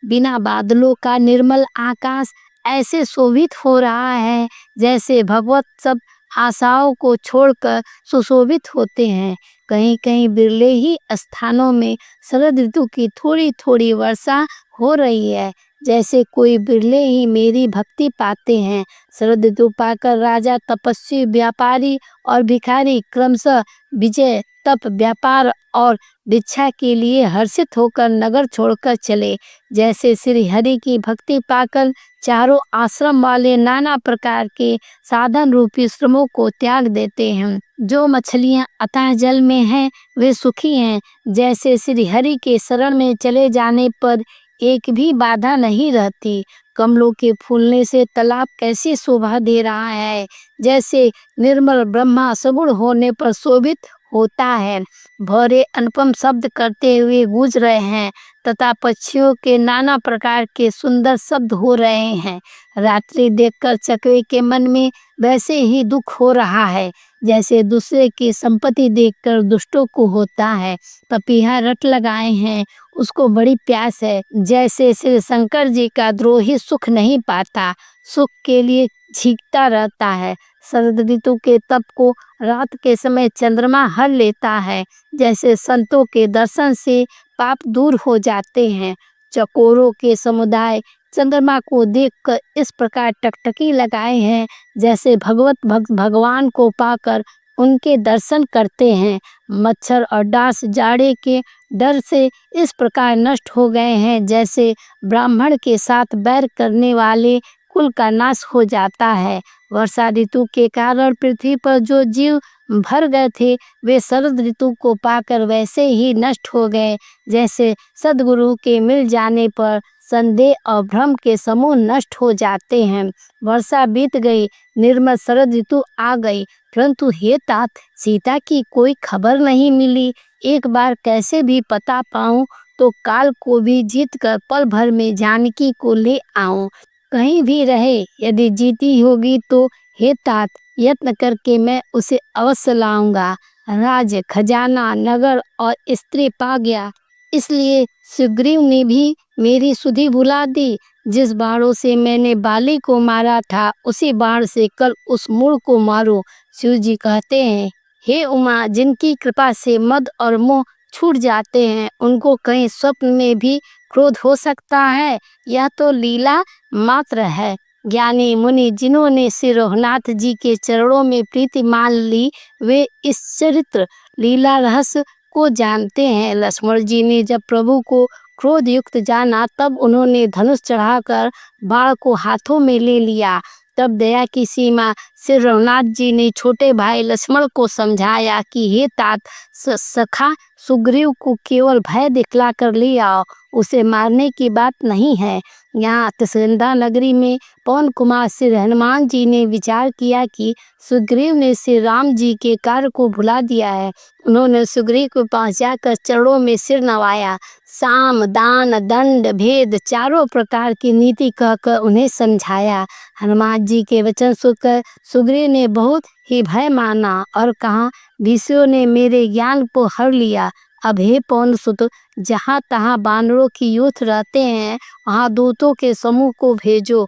बिना बादलों का निर्मल आकाश ऐसे शोभित हो रहा है जैसे भगवत सब आशाओं को छोड़कर सुशोभित होते हैं। कहीं कहीं बिरले ही स्थानों में शरद ऋतु की थोड़ी थोड़ी वर्षा हो रही है, जैसे कोई बिरले ही मेरी भक्ति पाते हैं। शरद ऋतु पाकर राजा, तपस्वी, व्यापारी और भिखारी क्रमशः विजय, तप, व्यापार और भिक्षा के लिए हर्षित होकर नगर छोड़कर चले। जैसे श्री हरि की भक्ति पाकर चारों आश्रम वाले नाना प्रकार के साधन रूपी श्रमों को त्याग देते हैं। जो मछलियां अथाह जल में हैं वे सुखी हैं। जैसे श्री हरि के शरण में चले जाने पर एक भी बाधा नहीं रहती। कमलों के फूलने से तालाब कैसी शोभा दे रहा है, जैसे निर्मल ब्रह्मा सगुण होने पर शोभित होता है। भौरे अनुपम शब्द करते हुए गूंज रहे हैं तथा पक्षियों के नाना प्रकार के सुंदर शब्द हो रहे हैं। रात्रि देखकर चकवे के मन में वैसे ही दुख हो रहा है जैसे दूसरे की संपत्ति देखकर दुष्टों को होता है। पपीहा रट लगाए हैं, उसको बड़ी प्यास है। जैसे श्री शंकर जी का द्रोही सुख नहीं पाता, सुख के लिए झींकता रहता है। शरद ऋतु के तप को रात के समय चंद्रमा हर लेता है। जैसे संतों के दर्शन से पाप दूर हो जाते हैं। चकोरों के समुदाय चंद्रमा को देखकर इस प्रकार टकटकी लगाए हैं जैसे भगवत भक्त भगवान को पाकर उनके दर्शन करते हैं। मच्छर और डांस जाड़े के डर से इस प्रकार नष्ट हो गए हैं जैसे ब्राह्मण के साथ बैर करने वाले कुल का नाश हो जाता है। वर्षा ऋतु के कारण पृथ्वी पर जो जीव भर गए थे वे शरद ऋतु को पाकर वैसे ही नष्ट हो गए जैसे सद्गुरु के मिल जाने पर संदेह और भ्रम के समूह नष्ट हो जाते हैं। वर्षा बीत गई, निर्मल शरद ऋतु आ गई, परंतु हे तात, सीता की कोई खबर नहीं मिली। एक बार कैसे भी पता पाऊं तो काल को भी जीत कर पल भर में जानकी को ले आऊं। कहीं भी रहे, यदि जीती होगी तो हे तात, यत्न करके मैं उसे अवश्य लाऊंगा। राज, खजाना, नगर और स्त्री पा गया, इसलिए सुग्रीव ने भी मेरी सुधि भुला दी। जिस बाणों से मैंने बाली को मारा था उसी बाण से कल उस मूढ़ को मारो। शिव जी कहते हैं, हे उमा, जिनकी कृपा से मद और मोह छूट जाते हैं उनको कहीं स्वप्न में भी क्रोध हो सकता है? यह तो लीला मात्र है। ज्ञानी मुनि जिन्होंने श्री रघुनाथ जी के चरणों में प्रीति मान ली वे इस चरित्र लीला रहस्य को जानते हैं। लक्ष्मण जी ने जब प्रभु को क्रोध युक्त जाना तब उन्होंने धनुष चढ़ाकर बाण को हाथों में ले लिया। तब दया की सीमा श्री रघुनाथ जी ने छोटे भाई लक्ष्मण को समझाया कि हे तात, सखा सुग्रीव को केवल भय दिखला कर ले आओ, उसे मारने की बात नहीं है। यहाँ तिसरिंदा नगरी में पवन कुमार श्री हनुमान जी ने विचार किया कि सुग्रीव ने श्री राम जी के कार्य को भुला दिया है। उन्होंने सुग्रीव को पास जाकर चरणों में सिर नवाया। साम, दान, दंड, भेद चारों प्रकार की नीति कहकर उन्हें समझाया। हनुमान जी के वचन सुनकर सुग्रीव ने बहुत ही भय माना और कहा, ऋषियों ने मेरे ज्ञान को हर लिया। अब हे पवन सुत, जहाँ तहाँ बानरों की यूथ रहते हैं वहाँ दूतों के समूह को भेजो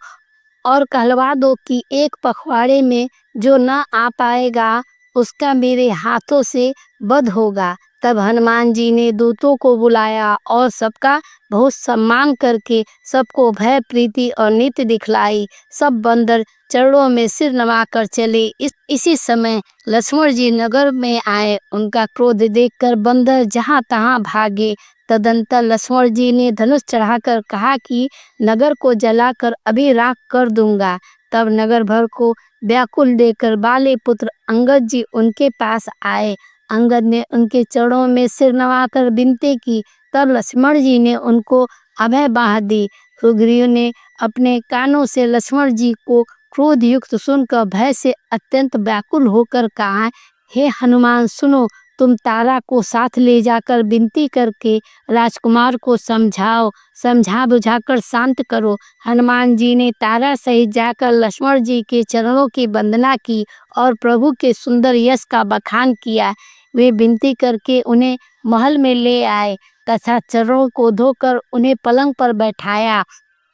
और कहलवा दो कि एक पखवाड़े में जो न आ पाएगा उसका मेरे हाथों से वध होगा। तब हनुमान जी ने दूतों को बुलाया और सबका बहुत सम्मान करके सबको भय, प्रीति और नीति दिखलाई। सब बंदर चरणों में सिर नवाकर चले। इसी समय लक्ष्मण जी नगर में आए। उनका क्रोध देखकर बंदर जहाँ तहाँ भागे। तदंतर लक्ष्मण जी ने धनुष चढ़ाकर कहा कि नगर को जलाकर अभी राख कर दूंगा। तब नगर भर को व्याकुल देकर बाली पुत्र अंगद जी उनके पास आए। अंगद ने उनके चरणों में सिर नवाकर विनती की। तब लक्ष्मण जी ने उनको अभय बाह दी। सुग्रीव ने अपने कानों से लक्ष्मण जी को क्रोध युक्त सुनकर भय से अत्यंत व्याकुल होकर कहा, हे हनुमान सुनो, तुम तारा को साथ ले जाकर विनती करके राजकुमार को समझा बुझाकर शांत करो। हनुमान जी ने तारा सहित जाकर लक्ष्मण जी के चरणों की वंदना की और प्रभु के सुंदर यश का बखान किया। वे विनती करके उन्हें महल में ले आए तथा चरणों को धोकर उन्हें पलंग पर बैठाया।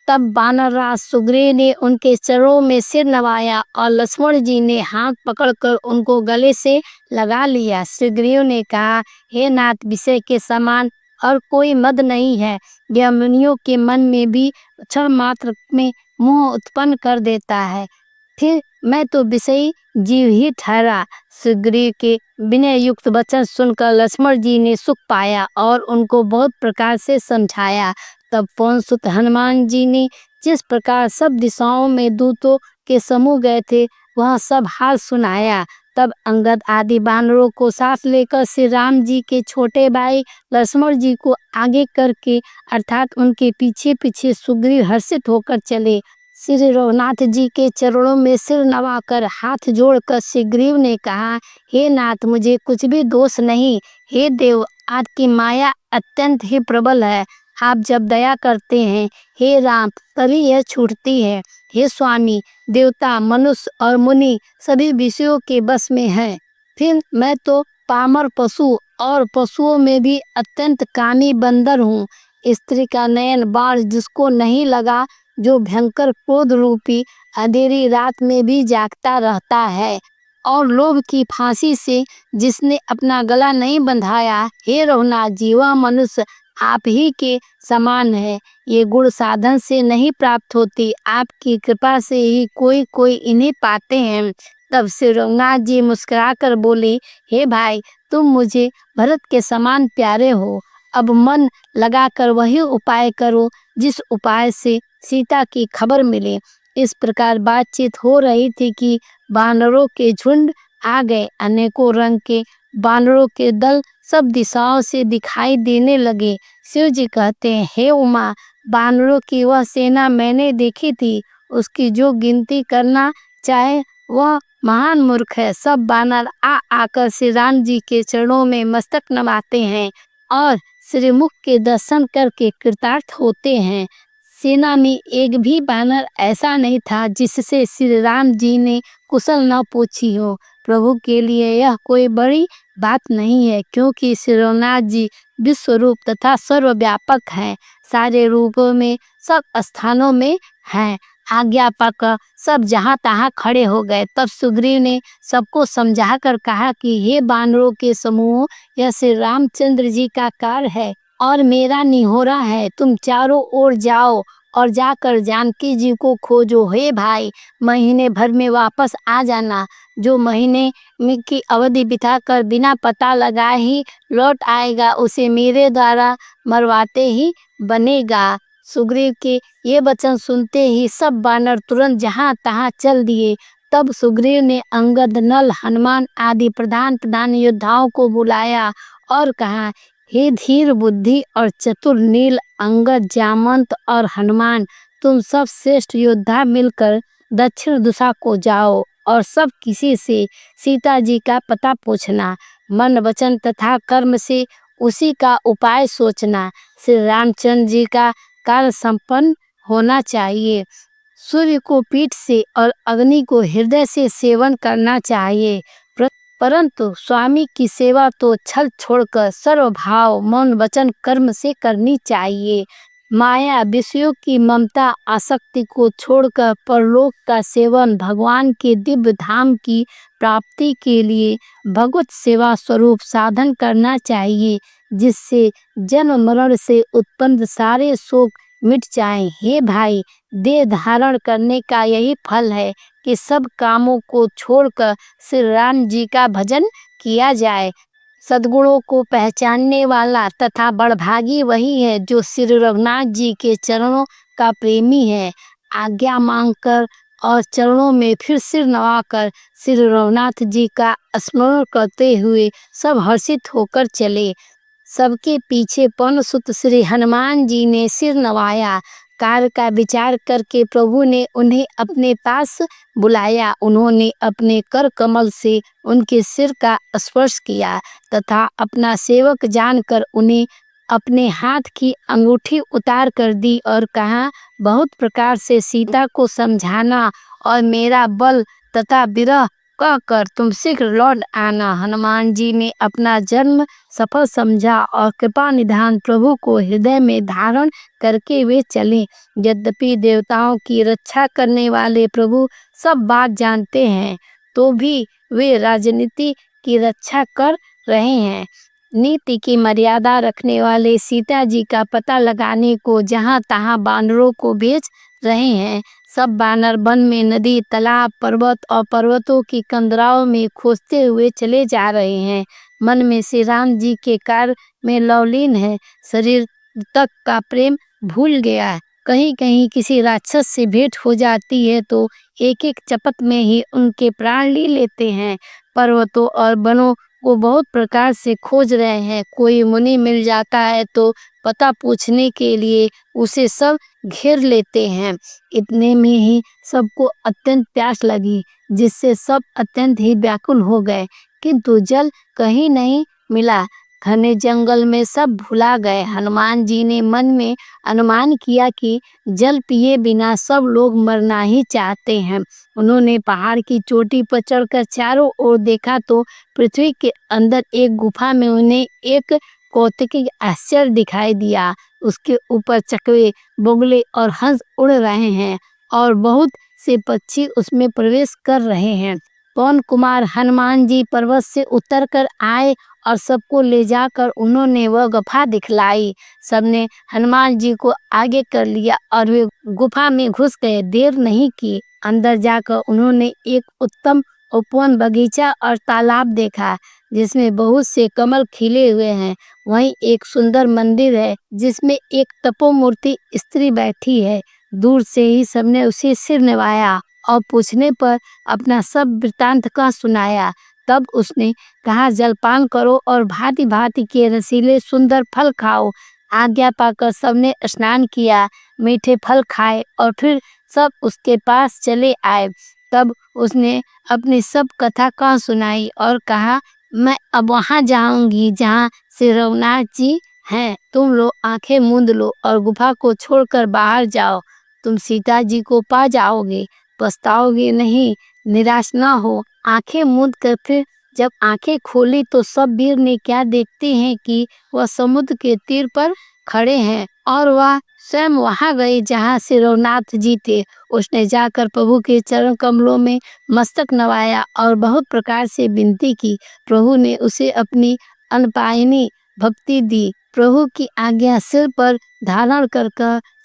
तब वानरराज सुग्रीव ने उनके चरणों में सिर नवाया और लक्ष्मण जी ने हाथ पकड़कर उनको गले से लगा लिया। सुग्रीव ने कहा, हे नाथ, विषय के समान और कोई मद नहीं है। यह मुनियों के मन में भी क्षण मात्र में मोह उत्पन्न कर देता है। फिर मैं तो विषयी जीव ही ठहरा। सुग्रीव के विनय युक्त वचन सुनकर लक्ष्मण जी ने सुख पाया और उनको बहुत प्रकार से समझाया। तब पवन सुत हनुमान जी ने जिस प्रकार सब दिशाओं में दूतों के समूह गए थे वह सब हाल सुनाया। तब अंगद आदि वानरों को साथ लेकर श्री राम जी के छोटे भाई लक्ष्मण जी को आगे करके अर्थात उनके पीछे पीछे सुग्रीव हर्षित होकर चले। श्री रघुनाथ जी के चरणों में सिर नवाकर हाथ जोड़कर सुग्रीव ने कहा, हे नाथ, मुझे कुछ भी दोष नहीं। हे देव, आपकी माया अत्यंत ही प्रबल है। आप जब दया करते हैं हे राम तभी यह छूटती है। हे स्वामी, देवता, मनुष्य और मुनि सभी विषयों के बस में है। फिर मैं तो पामर पशु और पशुओं में भी अत्यंत कामी बंदर हूँ। स्त्री का नयन बाण जिसको नहीं लगा, जो भयंकर क्रोध रूपी अंधेरी रात में भी जागता रहता है, और लोभ की फांसी से जिसने अपना गला नहीं बंधाया। हे रघुनाथ जी, वह मनुष्य आप ही के समान है। ये गुण साधन से नहीं प्राप्त होती, आपकी कृपा से ही कोई कोई इन्हें पाते हैं। तब श्री रघुनाथ जी मुस्कुराकर बोले, हे भाई, तुम मुझे भरत के समान प्यारे हो। अब मन लगाकर वही उपाय करो जिस उपाय से सीता की खबर मिले। इस प्रकार बातचीत हो रही थी कि वानरों के झुंड आ गए। अनेकों रंग के वानरों के दल सब दिशाओं से दिखाई देने लगे। शिव जी कहते हैं, हे उमा, वानरों की वह सेना मैंने देखी थी, उसकी जो गिनती करना चाहे वह महान मूर्ख है। सब वानर आ आकर श्री राम जी के चरणों में मस्तक नवाते हैं और श्रीमुख के दर्शन करके कृतार्थ होते हैं। सेना में एक भी वानर ऐसा नहीं था जिससे श्री राम जी ने कुशल न पूछी हो। प्रभु के लिए यह कोई बड़ी बात नहीं है, क्योंकि श्री रघुनाथ जी विश्व रूप तथा सर्वव्यापक हैं। सारे रूपों में सब स्थानों में हैं। आज्ञा पाकर सब जहाँ तहाँ खड़े हो गए। तब सुग्रीव ने सबको समझा कर कहा कि हे वानरों के समूह, यह श्री रामचंद्र जी का कार्य है और मेरा निहोरा है। तुम चारों ओर जाओ और जाकर जानकी जी को खोजो। हे भाई, महीने भर में वापस आ जाना। जो महीने की अवधि बिताकर बिना पता लगाए ही लौट आएगा, उसे मेरे द्वारा मरवाते ही बनेगा। सुग्रीव के ये वचन सुनते ही सब वानर तुरंत जहाँ तहाँ चल दिए। तब सुग्रीव ने अंगद, नल, हनुमान आदि प्रधान प्रधान योद्धाओं को बुलाया और कहा, हे धीर बुद्धि और चतुर नील, अंगद, जामवंत और हनुमान, तुम सब श्रेष्ठ योद्धा मिलकर दक्षिण दिशा को जाओ और सब किसी से सीता जी का पता पूछना। मन, वचन तथा कर्म से उसी का उपाय सोचना। श्री रामचंद्र जी का कार्य संपन्न होना चाहिए। सूर्य को पीठ से और अग्नि को हृदय से सेवन करना चाहिए, परंतु स्वामी की सेवा तो छल छोड़कर सर्वभाव मौन वचन कर्म से करनी चाहिए। माया, विषयों की ममता, आसक्ति को छोड़कर परलोक का सेवन, भगवान के दिव्य धाम की प्राप्ति के लिए भगवत सेवा स्वरूप साधन करना चाहिए, जिससे जन्म मरण से उत्पन्न सारे शोक मिट जाएं। हे भाई, देह धारण करने का यही फल है कि सब कामों को छोड़कर श्री राम जी का भजन किया जाए। सद्गुणों को पहचानने वाला तथा बड़भागी वही है जो श्री रघुनाथ जी के चरणों का प्रेमी है। आज्ञा मांगकर और चरणों में फिर सिर नवाकर श्री रघुनाथ जी का स्मरण करते हुए सब हर्षित होकर चले। सबके पीछे पवन सुत श्री हनुमान जी ने सिर नवाया। कार्य का विचार करके प्रभु ने उन्हें अपने पास बुलाया। उन्होंने अपने कर कमल से उनके सिर का स्पर्श किया तथा अपना सेवक जानकर उन्हें अपने हाथ की अंगूठी उतार कर दी और कहा, बहुत प्रकार से सीता को समझाना और मेरा बल तथा विरह कहकर तुम शीघ्र लौट आना। हनुमान जी ने अपना जन्म सफल समझा और कृपा निधान प्रभु को हृदय में धारण करके वे चले। यद्यपि देवताओं की रक्षा करने वाले प्रभु सब बात जानते हैं, तो भी वे राजनीति की रक्षा कर रहे हैं। नीति की मर्यादा रखने वाले सीता जी का पता लगाने को जहां तहां बानरों को भेज रहे हैं। सब बानर वन में नदी, तालाब, पर्वत और पर्वतों की कंदराओं में खोजते हुए चले जा रहे हैं। मन में श्री राम जी के कार्य में लवलीन है, शरीर तक का प्रेम भूल गया है। कहीं कहीं किसी राक्षस से भेंट हो जाती है तो एक एक चपत में ही उनके प्राण ले लेते हैं। पर्वतों और वनों को बहुत प्रकार से खोज रहे हैं। कोई मुनि मिल जाता है तो पता पूछने के लिए उसे सब घेर लेते हैं। इतने में ही सबको अत्यंत प्यास लगी, जिससे सब अत्यंत ही व्याकुल हो गए, किंतु जल कहीं नहीं मिला। घने जंगल में सब भुला गए। हनुमान जी ने मन में अनुमान किया कि जल पिए बिना सब लोग मरना ही चाहते हैं। उन्होंने पहाड़ की चोटी पर चढ़कर चारों ओर देखा तो पृथ्वी के अंदर एक गुफा में उन्हें एक कौतुकी आश्चर्य दिखाई दिया। उसके ऊपर चकवे, बगुले और हंस उड़ रहे हैं और बहुत से पक्षी उसमें प्रवेश कर रहे हैं। पवन कुमार हनुमान जी पर्वत से उतर कर आए और सबको ले जाकर उन्होंने वह गुफा दिखलाई। सबने हनुमान जी को आगे कर लिया और वे गुफा में घुस गए। देर नहीं की, अंदर जाकर उन्होंने एक उत्तम उपवन, बगीचा और तालाब देखा, जिसमें बहुत से कमल खिले हुए हैं। वहीं एक सुंदर मंदिर है, जिसमें एक तपोमूर्ति स्त्री बैठी है। दूर से ही सबने उसे सिर निभाया और पूछने पर अपना सब वृतांत का सुनाया। तब उसने कहा, जलपान करो और भांति भांति के रसीले सुंदर फल खाओ। आज्ञा पाकर सबने स्नान किया, मीठे फल खाए और फिर सब उसके पास चले आए। तब उसने अपनी सब कथा कह सुनाई और कहा, मैं अब वहां जाऊंगी जहाँ श्री रघुनाथ जी हैं। तुम लोग आंखें मूंद लो और गुफा को छोड़कर बाहर जाओ। तुम सीता जी को पा जाओगे, पछताओगे नहीं, निराश ना हो। आंखें मूंद कर फिर जब आंखें खोली तो सब वीर ने क्या देखते हैं कि वह समुद्र के तीर पर खड़े हैं और वह स्वयं वहां गए जहां से रघुनाथ जी थे। उसने जाकर प्रभु के चरण कमलों में मस्तक नवाया और बहुत प्रकार से विनती की। प्रभु ने उसे अपनी अनपायनी भक्ति दी। प्रभु की आज्ञा सिर पर धारण कर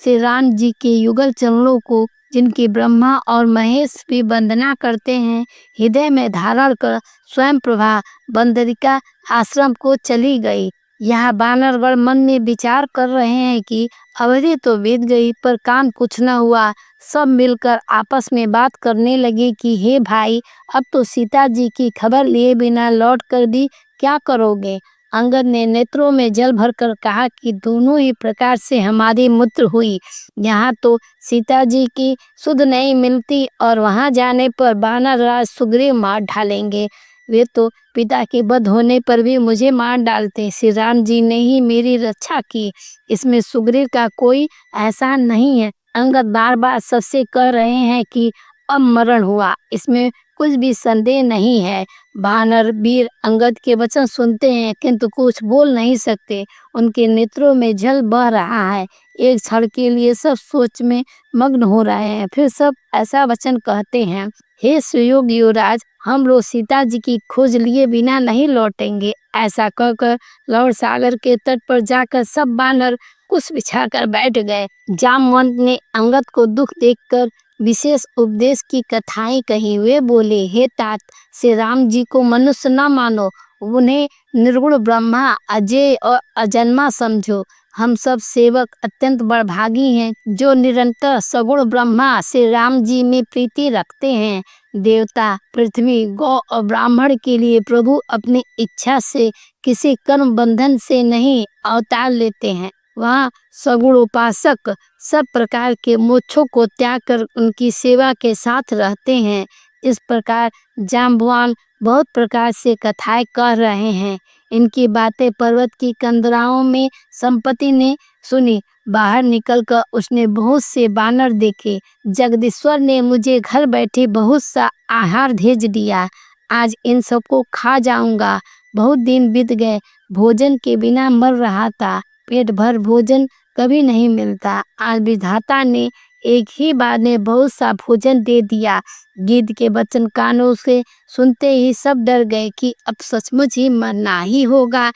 श्री राम जी के युगल चरणों को, जिनकी ब्रह्मा और महेश भी वंदना करते हैं, हृदय में धारण कर स्वयं प्रभा बंदरिका आश्रम को चली गई। यहाँ बानरगण मन में विचार कर रहे हैं कि अवधि तो बीत गई पर काम कुछ न हुआ। सब मिलकर आपस में बात करने लगे कि हे भाई, अब तो सीता जी की खबर लिए बिना लौट कर भी क्या करोगे। अंगद ने नेत्रों में जल भरकर कहा कि दोनों ही प्रकार से हमारी मृत्यु हुई। यहाँ तो सीता जी की सुध नहीं मिलती और वहाँ जाने पर बानर राज सुग्रीव मार डालेंगे। वे तो पिता के वध होने पर भी मुझे मार डालते। श्री राम जी ने ही मेरी रक्षा की, इसमें सुग्रीव का कोई एहसान नहीं है। अंगद बार बार सबसे कह रहे हैं कि अब मरण हुआ, इसमें कुछ भी संदेह नहीं है। वानर वीर अंगद के वचन सुनते हैं किंतु कुछ बोल नहीं सकते। उनके नेत्रों में जल बह रहा है। एक क्षण के लिए सब सोच में मग्न हो रहे हैं। फिर सब ऐसा वचन कहते हैं, हे सुयोग युवराज, हम लोग सीता जी की खोज लिए बिना नहीं लौटेंगे। ऐसा कहकर लौट सागर के तट पर जाकर सब बानर कुछ बिछाकर बैठ गए। जामवंत ने अंगद को दुख देखकर विशेष उपदेश की कथाएं कही। वे बोले, हे तात, श्री राम जी को मनुष्य न मानो, उन्हें निर्गुण ब्रह्मा, अजय और अजन्मा समझो। हम सब सेवक अत्यंत बड़भागी हैं, जो निरंतर सगुण ब्रह्मा श्री राम जी में प्रीति रखते हैं। देवता, पृथ्वी, गौ और ब्राह्मण के लिए प्रभु अपनी इच्छा से किसी कर्म बंधन से नहीं अवतार लेते हैं। वहाँ सगुण उपासक सब प्रकार के मोक्षों को त्याग कर उनकी सेवा के साथ रहते हैं। इस प्रकार जाम्बवान बहुत प्रकार से कथाएं कह रहे हैं। इनकी बातें पर्वत की कंदराओं में संपत्ति ने सुनी। बाहर निकलकर उसने बहुत से बानर देखे। जगदीश्वर ने मुझे घर बैठे बहुत सा आहार भेज दिया। आज इन सबको खा जाऊंगा। बहुत दिन बीत गए, भोजन के बिना मर रहा था। पेट भर भोजन कभी नहीं मिलता। आज विधाता ने एक ही बार में बहुत सा भोजन दे दिया। गिद्ध के वचन कानों से सुनते ही सब डर गए कि अब सचमुच ही मरना ही होगा।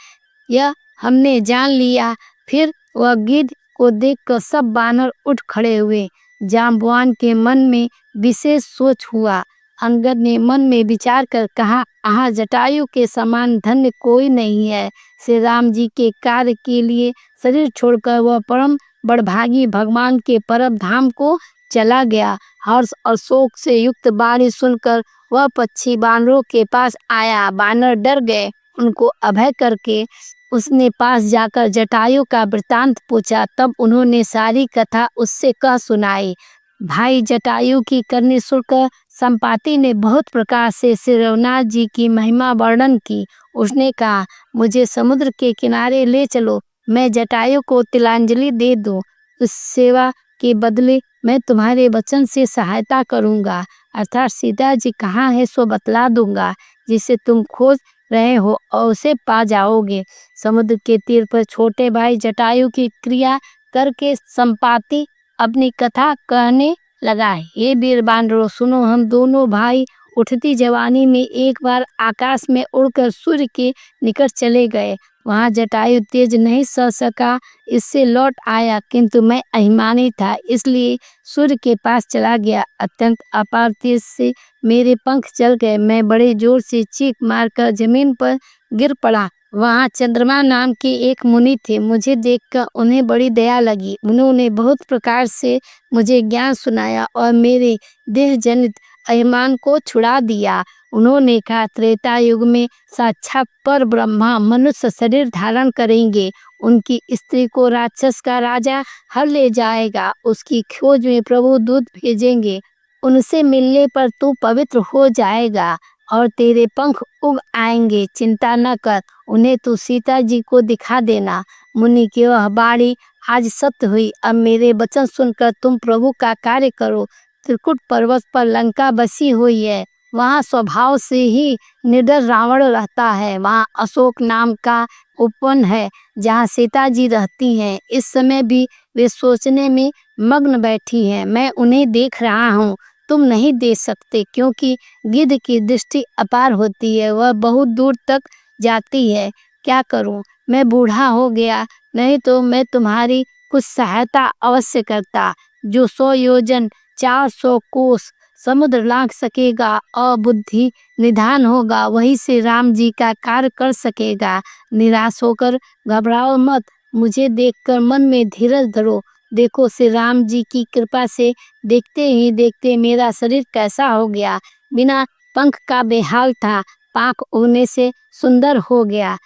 यह हमने जान लिया। फिर वह गिद्ध को देखकर सब बानर उठ खड़े हुए। जाम्बवान के मन में विशेष सोच हुआ। अंगद ने मन में विचार कर कहा, आहा, जटायु के समान धन्य कोई नहीं है। श्री राम जी के कार्य के लिए शरीर छोड़कर वह परम बड़भागी भगवान के परम धाम को चला गया। हर्ष और शोक से युक्त वाणी सुनकर वह पक्षी बानरों के पास आया। बानर डर गए। उनको अभय करके उसने पास जाकर जटायु का वृतांत पूछा। तब उन्होंने सारी कथा उससे कह सुनाई। भाई जटायु की करनी सुनकर संपाति ने बहुत प्रकार से श्री रघुनाथ जी की महिमा वर्णन की। उसने कहा, मुझे समुद्र के किनारे ले चलो, मैं जटायु को तिलांजलि दे दूं। उस सेवा के बदले मैं तुम्हारे वचन से सहायता करूंगा, अर्थात सीता जी कहाँ है सो बतला दूंगा, जिसे तुम खोज रहे हो और उसे पा जाओगे। समुद्र के तीर पर छोटे भाई जटायु की क्रिया करके संपाति अपनी कथा कहने लगा। हे वीर बानरों, सुनो, हम दोनों भाई उठती जवानी में एक बार आकाश में उड़कर सूर्य के निकट चले गए। वहां जटायु तेज नहीं सह सका, इससे लौट आया, किंतु मैं अभिमानी था, इसलिए सूर्य के पास चला गया। अत्यंत अपार तेज से मेरे पंख चल गए। मैं बड़े जोर से चीख मारकर जमीन पर गिर पड़ा। वहाँ चंद्रमा नाम के एक मुनि थे। मुझे देखकर उन्हें बड़ी दया लगी। उन्होंने बहुत प्रकार से मुझे ज्ञान सुनाया और मेरे देह जनित अभिमान को छुड़ा दिया। उन्होंने कहा, त्रेता युग में साक्षात पर ब्रह्मा मनुष्य शरीर धारण करेंगे। उनकी स्त्री को राक्षस का राजा हर ले जाएगा। उसकी खोज में प्रभु दूत भेजेंगे। उनसे मिलने पर तू पवित्र हो जाएगा और तेरे पंख उग आएंगे। चिंता न कर, उन्हें तू सीता जी को दिखा देना। मुनि की वह वाणी आज सत्य हुई। अब मेरे वचन सुनकर तुम प्रभु का कार्य करो। त्रिकुट पर्वत पर लंका बसी हुई है। वहाँ स्वभाव से ही निडर रावण रहता है। वहाँ अशोक नाम का उपवन है, जहाँ सीता जी रहती हैं। इस समय भी वे सोचने में मग्न बैठी हैं। मैं उन्हें देख रहा हूँ, तुम नहीं देख सकते, क्योंकि गिद्ध की दृष्टि अपार होती है, वह बहुत दूर तक जाती है। क्या करूं, मैं बूढ़ा हो गया, नहीं तो मैं तुम्हारी कुछ सहायता अवश्य करता। जो 100 योजन 400 कोस समुद्र लांघ सकेगा और बुद्धि निधान होगा, वही से राम जी का कार्य कर सकेगा। निराश होकर घबराओ मत, मुझे देखकर मन में धीरज धरो। देखो, श्री राम जी की कृपा से देखते ही देखते मेरा शरीर कैसा हो गया। बिना पंख का बेहाल था, पांख उगने से सुंदर हो गया।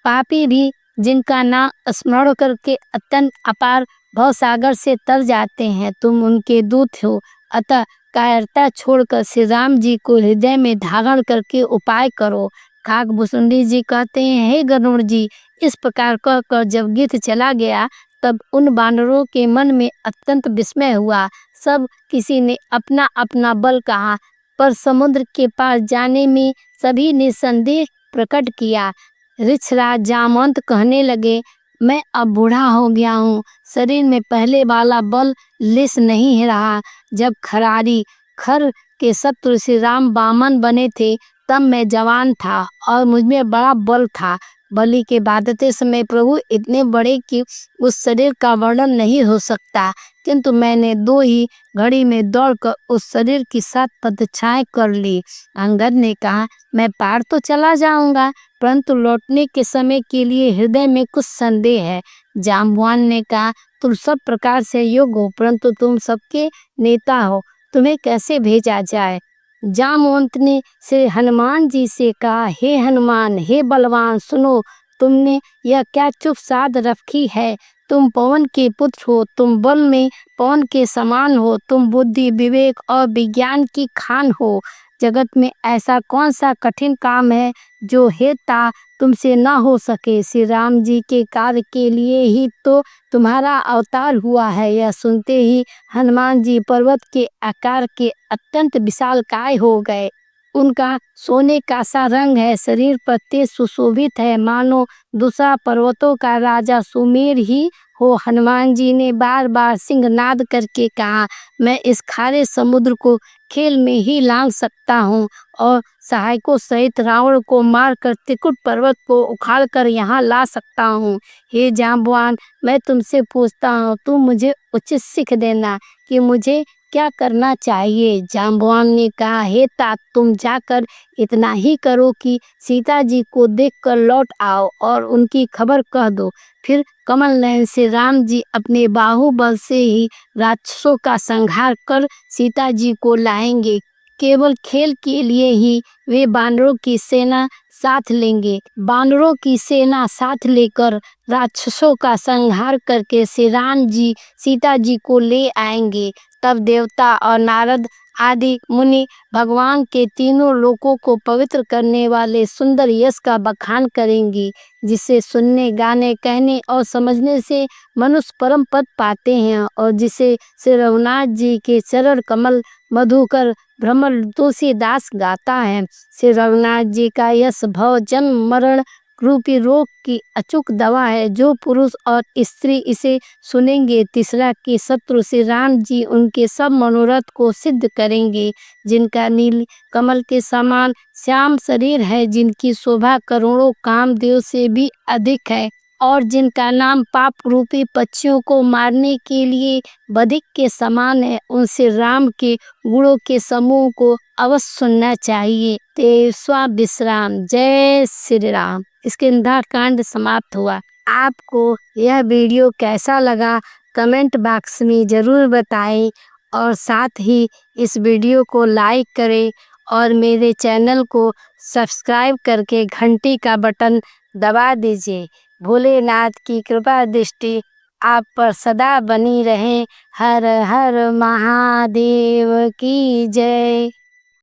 पापी भी जिनका नाम स्मरण करके अत्यंत अपार भवसागर से तर जाते हैं, तुम उनके दूत हो। अतः कायरता छोड़कर श्री राम जी को हृदय में धारण करके उपाय करो। काकभूषुंडी जी कहते हैं, हे गरुड़ जी, इस प्रकार कहकर जब गिद्ध चला गया, तब उन बानरों के मन में अत्यंत विस्मय हुआ। सब किसी ने अपना अपना बल कहा, पर समुद्र के पास जाने में सभी ने संदेह प्रकट किया। ऋक्षराज जामवंत कहने लगे, मैं अब बूढ़ा हो गया हूँ, शरीर में पहले वाला बल लेस नहीं रहा। जब खर के शत्रु श्री राम बामन बने थे, तब मैं जवान था और मुझमें बड़ा बल था। बलि के बांधते समय प्रभु इतने बड़े कि उस शरीर का वर्णन नहीं हो सकता, किंतु मैंने 2 ही घड़ी में दौड़कर उस शरीर की 7 प्रदक्षिणाएं कर ली। अंगद ने कहा, मैं पार तो चला जाऊंगा, परंतु लौटने के समय के लिए हृदय में कुछ संदेह है। जाम्बवान ने कहा, तुम सब प्रकार से योग्य हो, परंतु तुम सबके नेता हो, तुम्हें कैसे भेजा जाए। जामवंत ने श्री हनुमान जी से कहा, हे हनुमान, हे बलवान, सुनो, तुमने यह क्या चुप साध रखी है। तुम पवन के पुत्र हो, तुम बल में पवन के समान हो, तुम बुद्धि विवेक और विज्ञान की खान हो। जगत में ऐसा कौन सा कठिन काम है जो हेता तुमसे न हो सके। श्री राम जी के कार्य के लिए ही तो तुम्हारा अवतार हुआ है। यह सुनते ही हनुमान जी पर्वत के आकार के अत्यंत विशालकाय हो गए। उनका सोने का सा रंग है, शरीर पर तेज सुशोभित है, मानो दूसरा पर्वतों का राजा सुमेर ही हो। हनुमान जी ने बार बार सिंहनाद करके कहा, मैं इस खारे समुद्र को खेल में ही लांघ सकता हूँ और सहायकों सहित रावण को मारकर त्रिकुट पर्वत को उखाड़ कर यहाँ ला सकता हूँ। हे जांबवान, मैं तुमसे पूछता हूँ, तुम मुझे उचित सीख देना कि मुझे क्या करना चाहिए। जांबवान ने कहा, हे तात, तुम जाकर इतना ही करो कि सीता जी को देखकर लौट आओ और उनकी खबर कह दो। फिर कमल नयन से राम जी अपने बाहुबल से ही राक्षसों का संहार कर सीता जी को लाएंगे। केवल खेल के लिए ही वे बानरों की सेना साथ लेंगे। बानरों की सेना साथ लेकर राक्षसों का संहार करके श्री राम जी सीता जी को ले आएंगे। तब देवता और नारद आदि मुनि भगवान के तीनों लोकों को पवित्र करने वाले सुंदर यश का बखान करेंगी, जिसे सुनने, गाने, कहने और समझने से मनुष्य परम पद पाते हैं और जिसे श्री रघुनाथ जी के चरण कमल मधुकर भ्रमर तुलसीदास गाता है। श्री रघुनाथ जी का यश भव जन्म मरण रूपी रोग की अचूक दवा है। जो पुरुष और स्त्री इसे सुनेंगे, तीसरा के शत्रु श्री राम जी उनके सब मनोरथ को सिद्ध करेंगे। जिनका नील कमल के समान श्याम शरीर है, जिनकी शोभा करोड़ों कामदेव से भी अधिक है और जिनका नाम पाप रूपी पक्षियों को मारने के लिए बधिक के समान है, उनसे राम के गुणों के समूह को अवश्य सुनना चाहिए। तेसवा विश्राम। जय श्री राम। किष्किंधा कांड समाप्त हुआ। आपको यह वीडियो कैसा लगा कमेंट बॉक्स में ज़रूर बताएं और साथ ही इस वीडियो को लाइक करें और मेरे चैनल को सब्सक्राइब करके घंटी का बटन दबा दीजिए। भोलेनाथ की कृपा दृष्टि आप पर सदा बनी रहे। हर हर महादेव की जय।